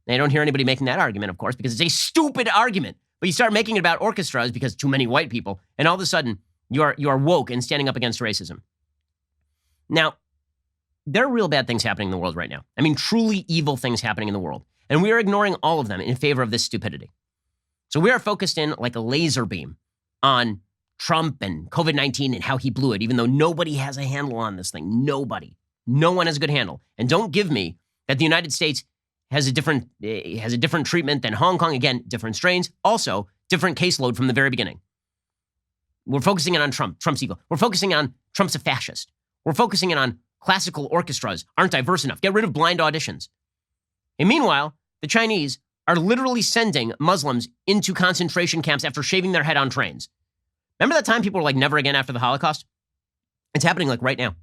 And I don't hear anybody making that argument, of course, because it's a stupid argument. But you start making it about orchestras because too many white people, and all of a sudden you are woke and standing up against racism. Now, there are real bad things happening in the world right now. I mean, truly evil things happening in the world. And we are ignoring all of them in favor of this stupidity. So we are focused in like a laser beam on Trump and COVID-19 and how he blew it, even though nobody has a handle on this thing. Nobody. No one has a good handle. And don't give me that the United States has a different treatment than Hong Kong. Again, different strains. Also, different caseload from the very beginning. We're focusing in on Trump. Trump's evil. We're focusing on Trump's a fascist. We're focusing in on classical orchestras aren't diverse enough. Get rid of blind auditions. And meanwhile, the Chinese are literally sending Muslims into concentration camps after shaving their head on trains. Remember that time people were like, never again after the Holocaust? It's happening like right now.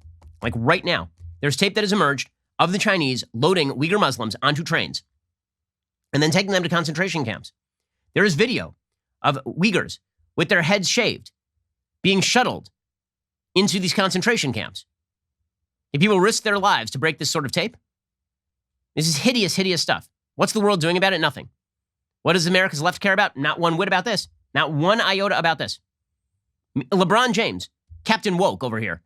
Like right now. There's tape that has emerged of the Chinese loading Uyghur Muslims onto trains and then taking them to concentration camps. There is video of Uyghurs with their heads shaved being shuttled into these concentration camps. If people risk their lives to break this sort of tape, this is hideous, hideous stuff. What's the world doing about it? Nothing. What does America's left care about? Not one whit about this. Not one iota about this. LeBron James, Captain Woke over here,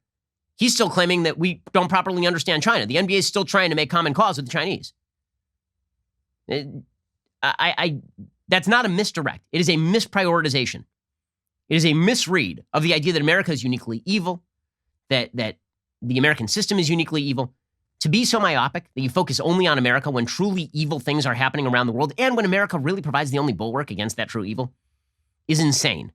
he's still claiming that we don't properly understand China. The NBA is still trying to make common cause with the Chinese. That's not a misdirect. It is a misprioritization. It is a misread of the idea that America is uniquely evil, that the American system is uniquely evil. To be so myopic that you focus only on America when truly evil things are happening around the world and when America really provides the only bulwark against that true evil is insane.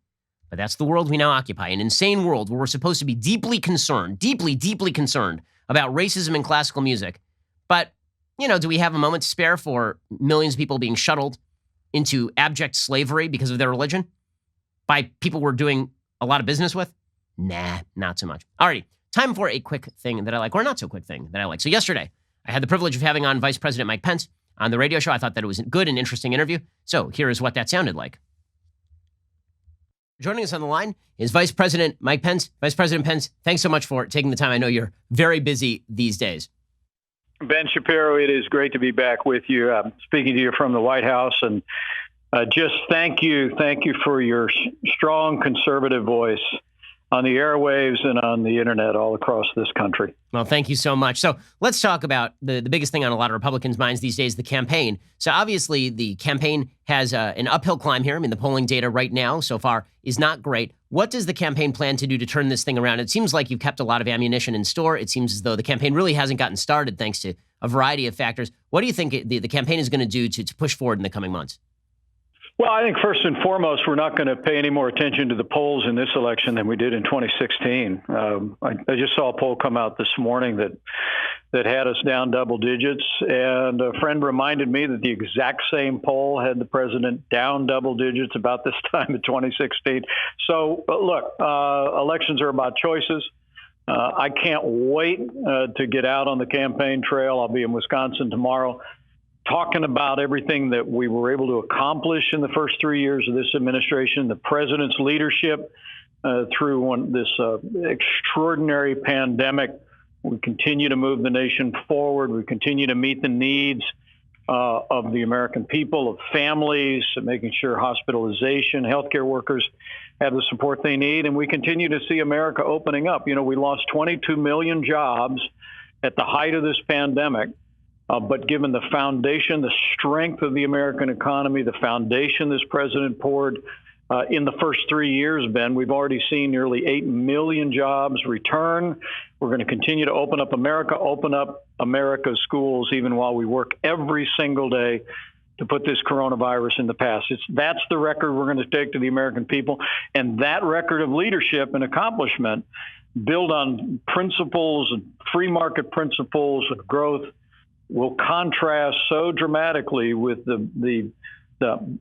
But that's the world we now occupy, an insane world where we're supposed to be deeply concerned, deeply, deeply concerned about racism in classical music. But, do we have a moment to spare for millions of people being shuttled into abject slavery because of their religion by people we're doing a lot of business with? Nah, not so much. Alrighty, time for a quick thing that I like, or not so quick thing that I like. So yesterday, I had the privilege of having on Vice President Mike Pence on the radio show. I thought that it was a good and interesting interview. So here is what that sounded like. Joining us on the line is Vice President Mike Pence. Vice President Pence, thanks so much for taking the time. I know you're very busy these days. Ben Shapiro, it is great to be back with you. I'm speaking to you from the White House, and just thank you for your strong conservative voice on the airwaves and on the internet all across this country. Well, thank you so much. So let's talk about the biggest thing on a lot of Republicans' minds these days, the campaign. So obviously the campaign has an uphill climb here. I mean, the polling data right now so far is not great. What does the campaign plan to do to turn this thing around? It seems like you've kept a lot of ammunition in store. It seems as though the campaign really hasn't gotten started thanks to a variety of factors. What do you think the campaign is going to do to push forward in the coming months? Well, I think first and foremost, we're not going to pay any more attention to the polls in this election than we did in 2016. I just saw a poll come out this morning that had us down double digits, and a friend reminded me that the exact same poll had the president down double digits about this time in 2016. So, look, elections are about choices. I can't wait to get out on the campaign trail. I'll be in Wisconsin tomorrow, talking about everything that we were able to accomplish in the first 3 years of this administration, the president's leadership through this extraordinary pandemic. We continue to move the nation forward. We continue to meet the needs of the American people, of families, making sure hospitalization, healthcare workers have the support they need. And we continue to see America opening up. We lost 22 million jobs at the height of this pandemic. But given the foundation, the strength of the American economy, the foundation this president poured in the first 3 years, Ben, we've already seen nearly 8 million jobs return. We're going to continue to open up America's schools, even while we work every single day to put this coronavirus in the past. That's the record we're going to take to the American people. And that record of leadership and accomplishment built on principles, free market principles of growth, will contrast so dramatically with the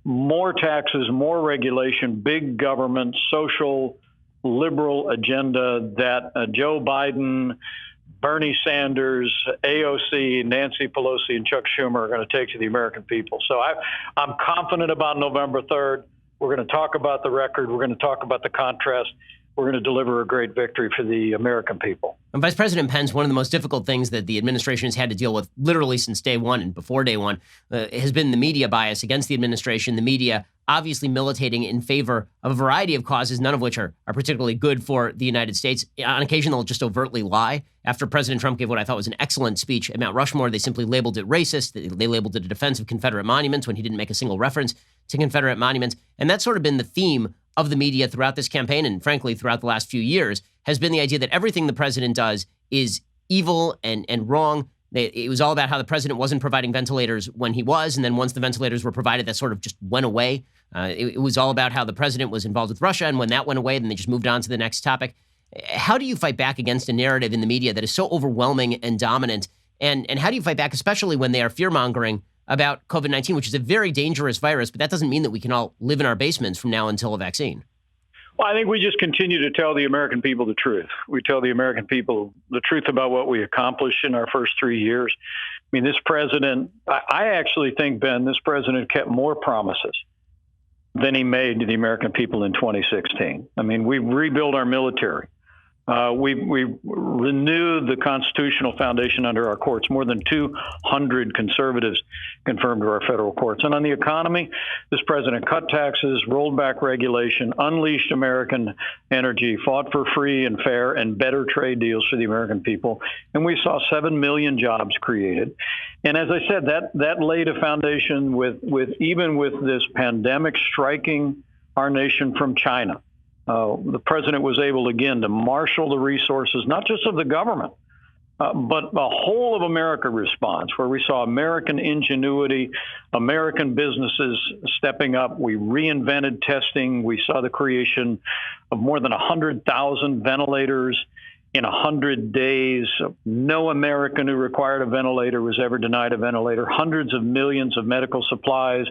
more taxes, more regulation, big government, social liberal agenda that Joe Biden, Bernie Sanders, AOC, Nancy Pelosi, and Chuck Schumer are going to take to the American people. So I'm confident about November 3rd. We're going to talk about the record. We're going to talk about the contrast. We're going to deliver a great victory for the American people. And Vice President Pence, one of the most difficult things that the administration has had to deal with literally since day one and before day one has been the media bias against the administration, the media obviously militating in favor of a variety of causes, none of which are particularly good for the United States. On occasion, they'll just overtly lie. After President Trump gave what I thought was an excellent speech at Mount Rushmore, they simply labeled it racist. They labeled it a defense of Confederate monuments when he didn't make a single reference to Confederate monuments. And that's sort of been the theme of the media throughout this campaign and, frankly, throughout the last few years, has been the idea that everything the president does is evil and wrong. It was all about how the president wasn't providing ventilators when he was, and then once the ventilators were provided, that sort of just went away. It was all about how the president was involved with Russia, and when that went away, then they just moved on to the next topic. How do you fight back against a narrative in the media that is so overwhelming and dominant? And how do you fight back, especially when they are fear-mongering about COVID-19, which is a very dangerous virus, but that doesn't mean that we can all live in our basements from now until a vaccine? Well, I think we just continue to tell the American people the truth. We tell the American people the truth about what we accomplished in our first 3 years. I mean, this president, I actually think, Ben, this president kept more promises than he made to the American people in 2016. I mean, we rebuilt our military. We renewed the constitutional foundation under our courts. More than 200 conservatives confirmed to our federal courts. And on the economy, this president cut taxes, rolled back regulation, unleashed American energy, fought for free and fair and better trade deals for the American people. And we saw 7 million jobs created. And as I said, that laid a foundation with even with this pandemic striking our nation from China. The president was able, again, to marshal the resources, not just of the government, but a whole of America response, where we saw American ingenuity, American businesses stepping up. We reinvented testing. We saw the creation of more than 100,000 ventilators in 100 days. No American who required a ventilator was ever denied a ventilator. Hundreds of millions of medical supplies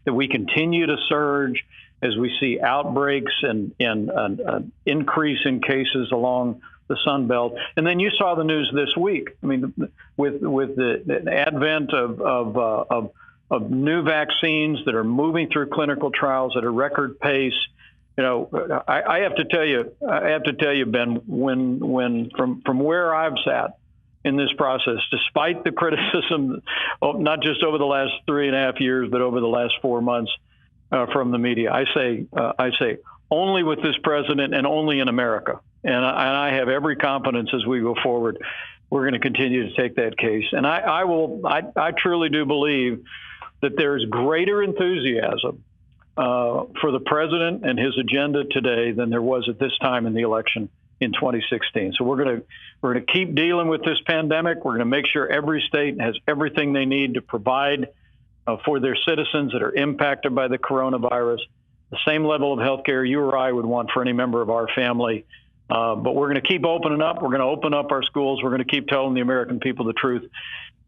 that we continue to surge as we see outbreaks and an increase in cases along the Sun Belt. And then you saw the news this week. I mean, with the advent of new vaccines that are moving through clinical trials at a record pace. You know, I have to tell you, Ben, when from where I've sat in this process, despite the criticism, not just over the last 3.5 years, but over the last 4 months, from the media, I say only with this president and only in America. And I have every confidence as we go forward, we're going to continue to take that case. And I truly do believe that there is greater enthusiasm for the president and his agenda today than there was at this time in the election in 2016. So we're going to keep dealing with this pandemic. We're going to make sure every state has everything they need to provide for their citizens that are impacted by the coronavirus, the same level of health care you or I would want for any member of our family. But we're going to keep opening up. We're going to open up our schools. We're going to keep telling the American people the truth.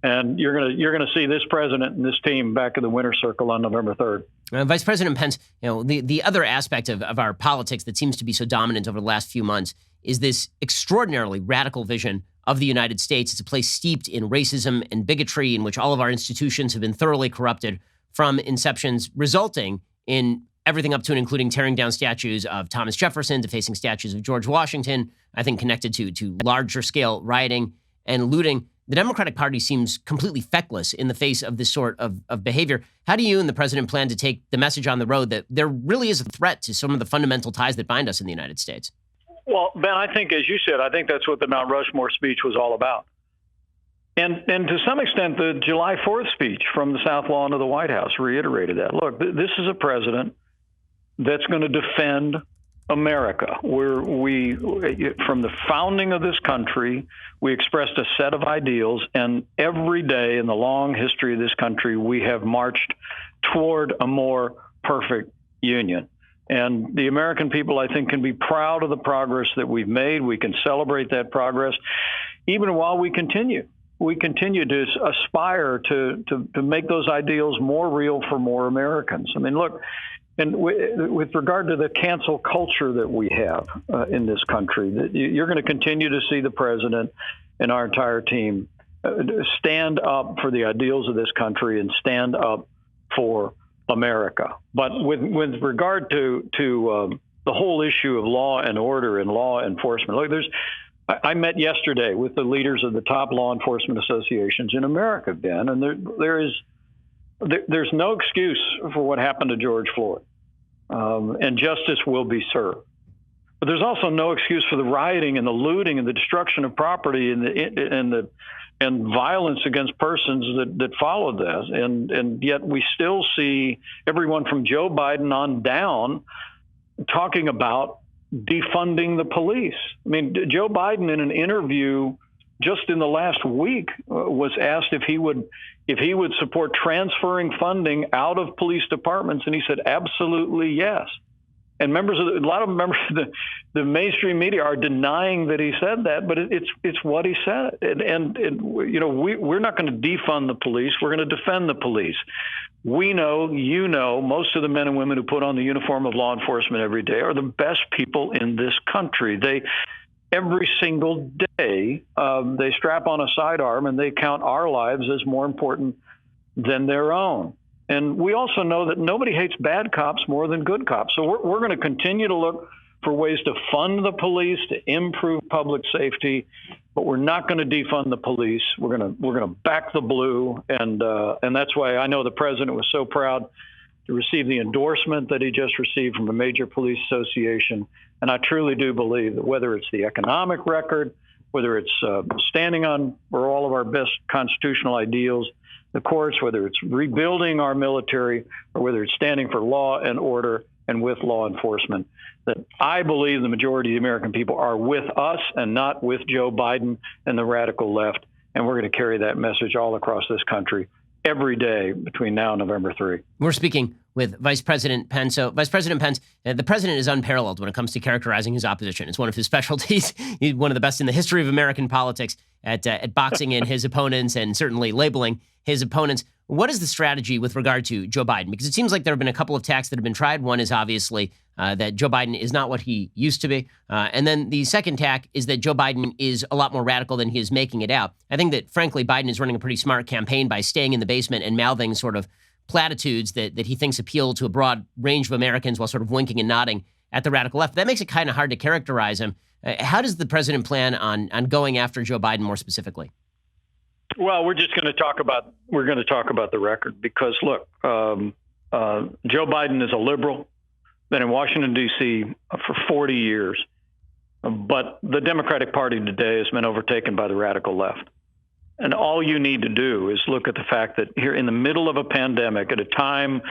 And you're going to see this president and this team back in the winner's circle on November 3rd. Vice President Pence, you know, the other aspect of our politics that seems to be so dominant over the last few months is this extraordinarily radical vision of the United States. It's a place steeped in racism and bigotry, in which all of our institutions have been thoroughly corrupted from inceptions, resulting in everything up to and including tearing down statues of Thomas Jefferson, defacing statues of George Washington, I think connected to larger scale rioting and looting. The Democratic Party seems completely feckless in the face of this sort of behavior. How do you and the president plan to take the message on the road that there really is a threat to some of the fundamental ties that bind us in the United States? Well, Ben, I think, as you said, I think that's what the Mount Rushmore speech was all about. And to some extent, the July 4th speech from the South Lawn to the White House reiterated that. Look, this is a president that's going to defend America. From the founding of this country, we expressed a set of ideals, and every day in the long history of this country, we have marched toward a more perfect union. And the American people, I think, can be proud of the progress that we've made. We can celebrate that progress, even while we continue to aspire to make those ideals more real for more Americans. I mean, look, and with regard to the cancel culture that we have in this country, you're going to continue to see the president and our entire team stand up for the ideals of this country and stand up for America. But with regard to the whole issue of law and order and law enforcement, look, I met yesterday with the leaders of the top law enforcement associations in America, Ben, and there's no excuse for what happened to George Floyd, and justice will be served. But there's also no excuse for the rioting and the looting and the destruction of property and violence against persons that followed this. And yet we still see everyone from Joe Biden on down talking about defunding the police. I mean, Joe Biden in an interview just in the last week was asked if he would support transferring funding out of police departments, and he said absolutely yes. And a lot of members of the mainstream media are denying that he said that, but it's what he said. And we're not going to defund the police. We're going to defend the police. We know, most of the men and women who put on the uniform of law enforcement every day are the best people in this country. Every single day, they strap on a sidearm and they count our lives as more important than their own. And we also know that nobody hates bad cops more than good cops. So we're going to continue to look for ways to fund the police, to improve public safety, but we're not going to defund the police. We're going to back the blue, and that's why I know the president was so proud to receive the endorsement that he just received from a major police association. And I truly do believe that whether it's the economic record, whether it's standing on for all of our best constitutional ideals, the courts, whether it's rebuilding our military, or whether it's standing for law and order and with law enforcement, that I believe the majority of the American people are with us and not with Joe Biden and the radical left. And we're going to carry that message all across this country every day between now and November 3. We're speaking with Vice President Pence. So, Vice President Pence, the president is unparalleled when it comes to characterizing his opposition. It's one of his specialties. He's one of the best in the history of American politics at boxing in his opponents and certainly labeling his opponents. What is the strategy with regard to Joe Biden? Because it seems like there have been a couple of tacks that have been tried. One is obviously that Joe Biden is not what he used to be. And then the second tack is that Joe Biden is a lot more radical than he is making it out. I think that, frankly, Biden is running a pretty smart campaign by staying in the basement and mouthing sort of platitudes that he thinks appeal to a broad range of Americans while sort of winking and nodding at the radical left. That makes it kind of hard to characterize him. How does the president plan on going after Joe Biden more specifically? Well, we're going to talk about the record because, look, Joe Biden is a liberal, been in Washington, D.C. for 40 years. But the Democratic Party today has been overtaken by the radical left. And all you need to do is look at the fact that here in the middle of a pandemic, at a time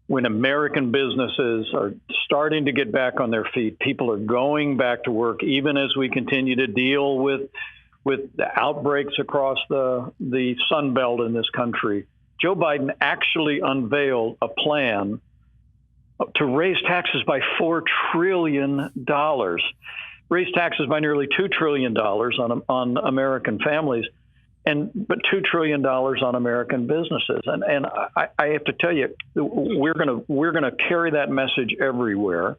when American businesses are starting to get back on their feet, people are going back to work, even as we continue to deal with the outbreaks across the Sun Belt in this country. Joe Biden actually unveiled a plan to raise taxes by $4 trillion, raise taxes by nearly $2 trillion on American families, but $2 trillion on American businesses. And I have to tell you, we're gonna carry that message everywhere.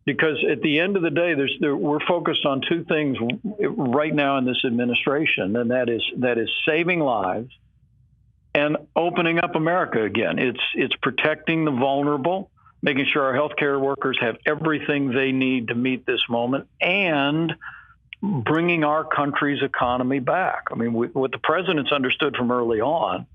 Because at the end of the day, we're focused on two things right now in this administration, and that is saving lives and opening up America again. It's protecting the vulnerable, making sure our healthcare workers have everything they need to meet this moment, and bringing our country's economy back. I mean, what the president's understood from early on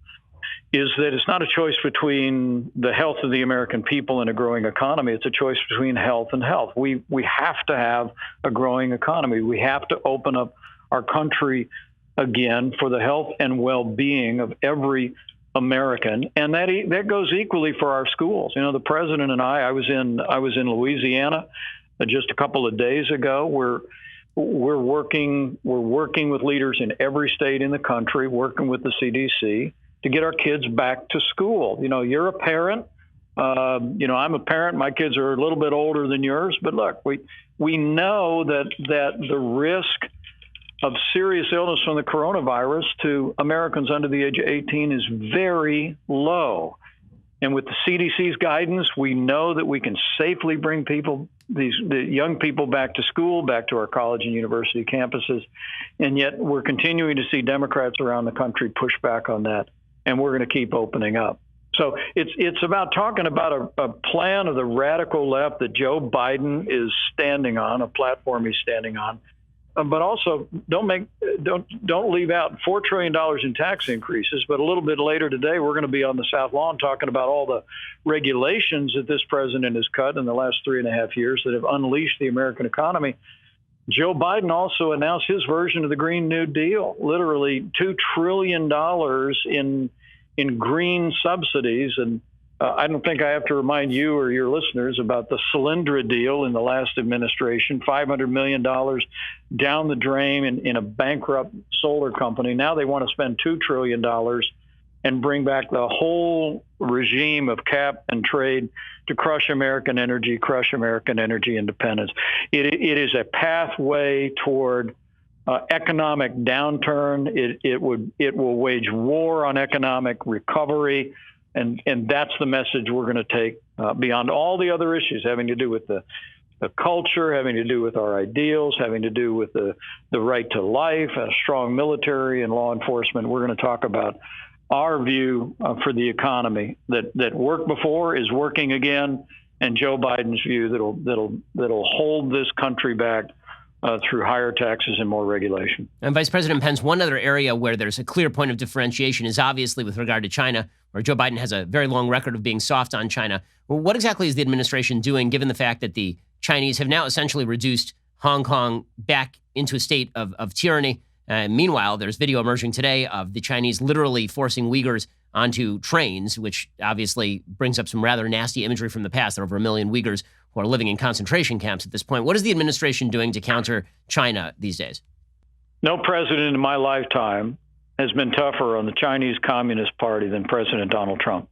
is that it's not a choice between the health of the American people and a growing economy. It's a choice between health and health. We have to have a growing economy. We have to open up our country again for the health and well-being of every American, and that goes equally for our schools. You know, the president and I was in Louisiana just a couple of days ago. We're working with leaders in every state in the country, working with the CDC to get our kids back to school. You know, you're a parent. I'm a parent. My kids are a little bit older than yours, but look, we know that the risk of serious illness from the coronavirus to Americans under the age of 18 is very low. And with the CDC's guidance, we know that we can safely bring people the young people back to school, back to our college and university campuses. And yet we're continuing to see Democrats around the country push back on that, and we're going to keep opening up. So it's about talking about a plan of the radical left that Joe Biden is standing on, a platform he's standing on. But also don't leave out $4 trillion in tax increases. But a little bit later today, we're going to be on the South Lawn talking about all the regulations that this president has cut in the last 3.5 years that have unleashed the American economy. Joe Biden also announced his version of the Green New Deal, literally $2 trillion in green subsidies. And I don't think I have to remind you or your listeners about the Solyndra deal in the last administration, $500 million down the drain in a bankrupt solar company. Now they want to spend $2 trillion and bring back the whole regime of cap and trade to crush American energy independence. It is a pathway toward economic downturn. It will wage war on economic recovery. And that's the message we're going to take beyond all the other issues having to do with the culture, having to do with our ideals, having to do with the right to life, a strong military and law enforcement. We're going to talk about our view for the economy that worked before is working again, and Joe Biden's view that'll hold this country back through higher taxes and more regulation. And Vice President Pence, one other area where there's a clear point of differentiation is obviously with regard to China, where Joe Biden has a very long record of being soft on China. Well, what exactly is the administration doing, given the fact that the Chinese have now essentially reduced Hong Kong back into a state of tyranny? Meanwhile, there's video emerging today of the Chinese literally forcing Uyghurs onto trains, which obviously brings up some rather nasty imagery from the past. There are over 1 million Uyghurs who are living in concentration camps at this point. What is the administration doing to counter China these days? No president in my lifetime has been tougher on the Chinese Communist Party than President Donald Trump.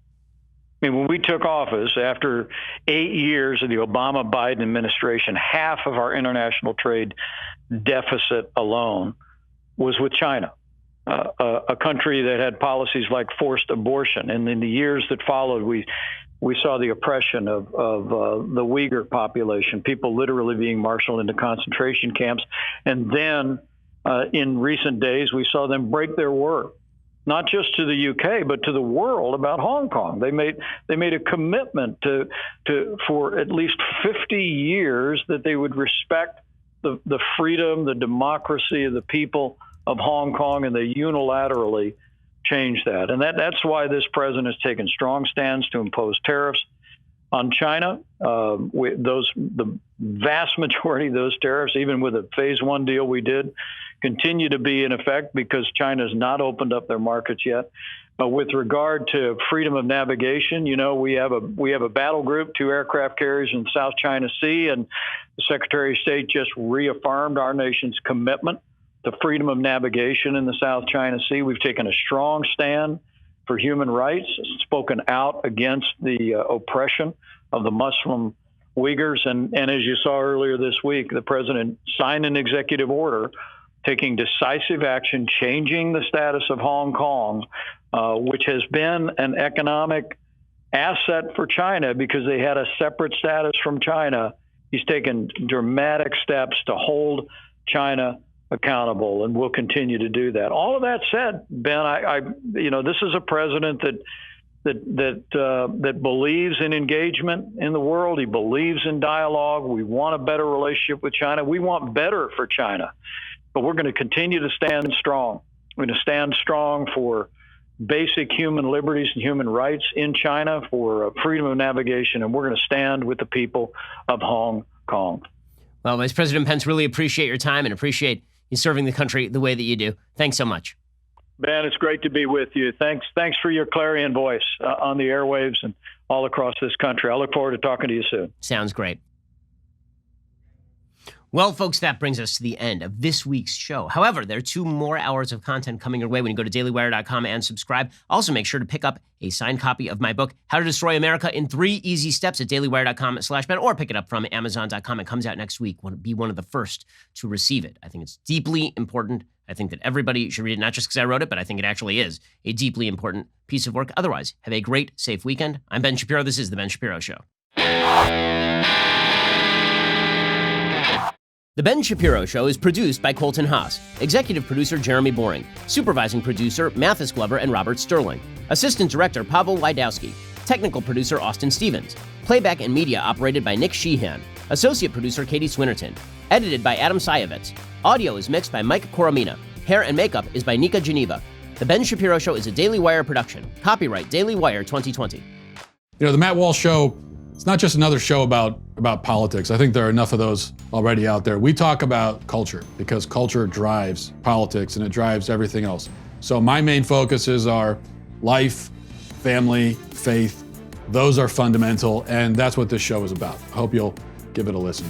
I mean, when we took office after 8 years of the Obama-Biden administration, half of our international trade deficit alone was with China, a country that had policies like forced abortion. And in the years that followed, we saw the oppression of the Uyghur population, people literally being marshaled into concentration camps. And then in recent days, we saw them break their word, not just to the UK, but to the world about Hong Kong. They made a commitment for at least 50 years that they would respect the freedom, the democracy of the people of Hong Kong, and they unilaterally changed that. And that's why this president has taken strong stands to impose tariffs on China. The vast majority of those tariffs, even with a phase one deal we did, continue to be in effect because China has not opened up their markets yet. With regard to freedom of navigation, we have a battle group, 2 aircraft carriers in the South China Sea, and the Secretary of State just reaffirmed our nation's commitment to freedom of navigation in the South China Sea. We've taken a strong stand for human rights, spoken out against the oppression of the Muslim Uyghurs. And as you saw earlier this week, the president signed an executive order taking decisive action, changing the status of Hong Kong, which has been an economic asset for China because they had a separate status from China. He's taken dramatic steps to hold China accountable, and we'll continue to do that. All of that said, Ben, this is a president that believes in engagement in the world. He believes in dialogue. We want a better relationship with China. We want better for China, but we're going to continue to stand strong. We're going to stand strong for basic human liberties and human rights in China, for freedom of navigation, and we're going to stand with the people of Hong Kong. Well, Vice President Pence, really appreciate your time and appreciate you serving the country the way that you do. Thanks so much. Ben, it's great to be with you. Thanks for your clarion voice on the airwaves and all across this country. I look forward to talking to you soon. Sounds great. Well, folks, that brings us to the end of this week's show. However, there are 2 more hours of content coming your way when you go to dailywire.com and subscribe. Also, make sure to pick up a signed copy of my book, How to Destroy America in 3 Easy Steps at dailywire.com/Ben, or pick it up from Amazon.com. It comes out next week. Be one of the first to receive it. I think it's deeply important. I think that everybody should read it, not just because I wrote it, but I think it actually is a deeply important piece of work. Otherwise, have a great, safe weekend. I'm Ben Shapiro. This is The Ben Shapiro Show. The Ben Shapiro Show is produced by Colton Haas, executive producer Jeremy Boring, supervising producer Mathis Glover and Robert Sterling, assistant director Pavel Wydowski, technical producer Austin Stevens, playback and media operated by Nick Sheehan, associate producer Katie Swinnerton, edited by Adam Sayevitz. Audio is mixed by Mike Coromina. Hair and makeup is by Nika Geneva. The Ben Shapiro Show is a Daily Wire production. Copyright Daily Wire 2020. You know, the Matt Walsh Show, it's not just another show about politics. I think there are enough of those already out there. We talk about culture because culture drives politics and it drives everything else. So my main focuses are life, family, faith. Those are fundamental, and that's what this show is about. I hope you'll give it a listen.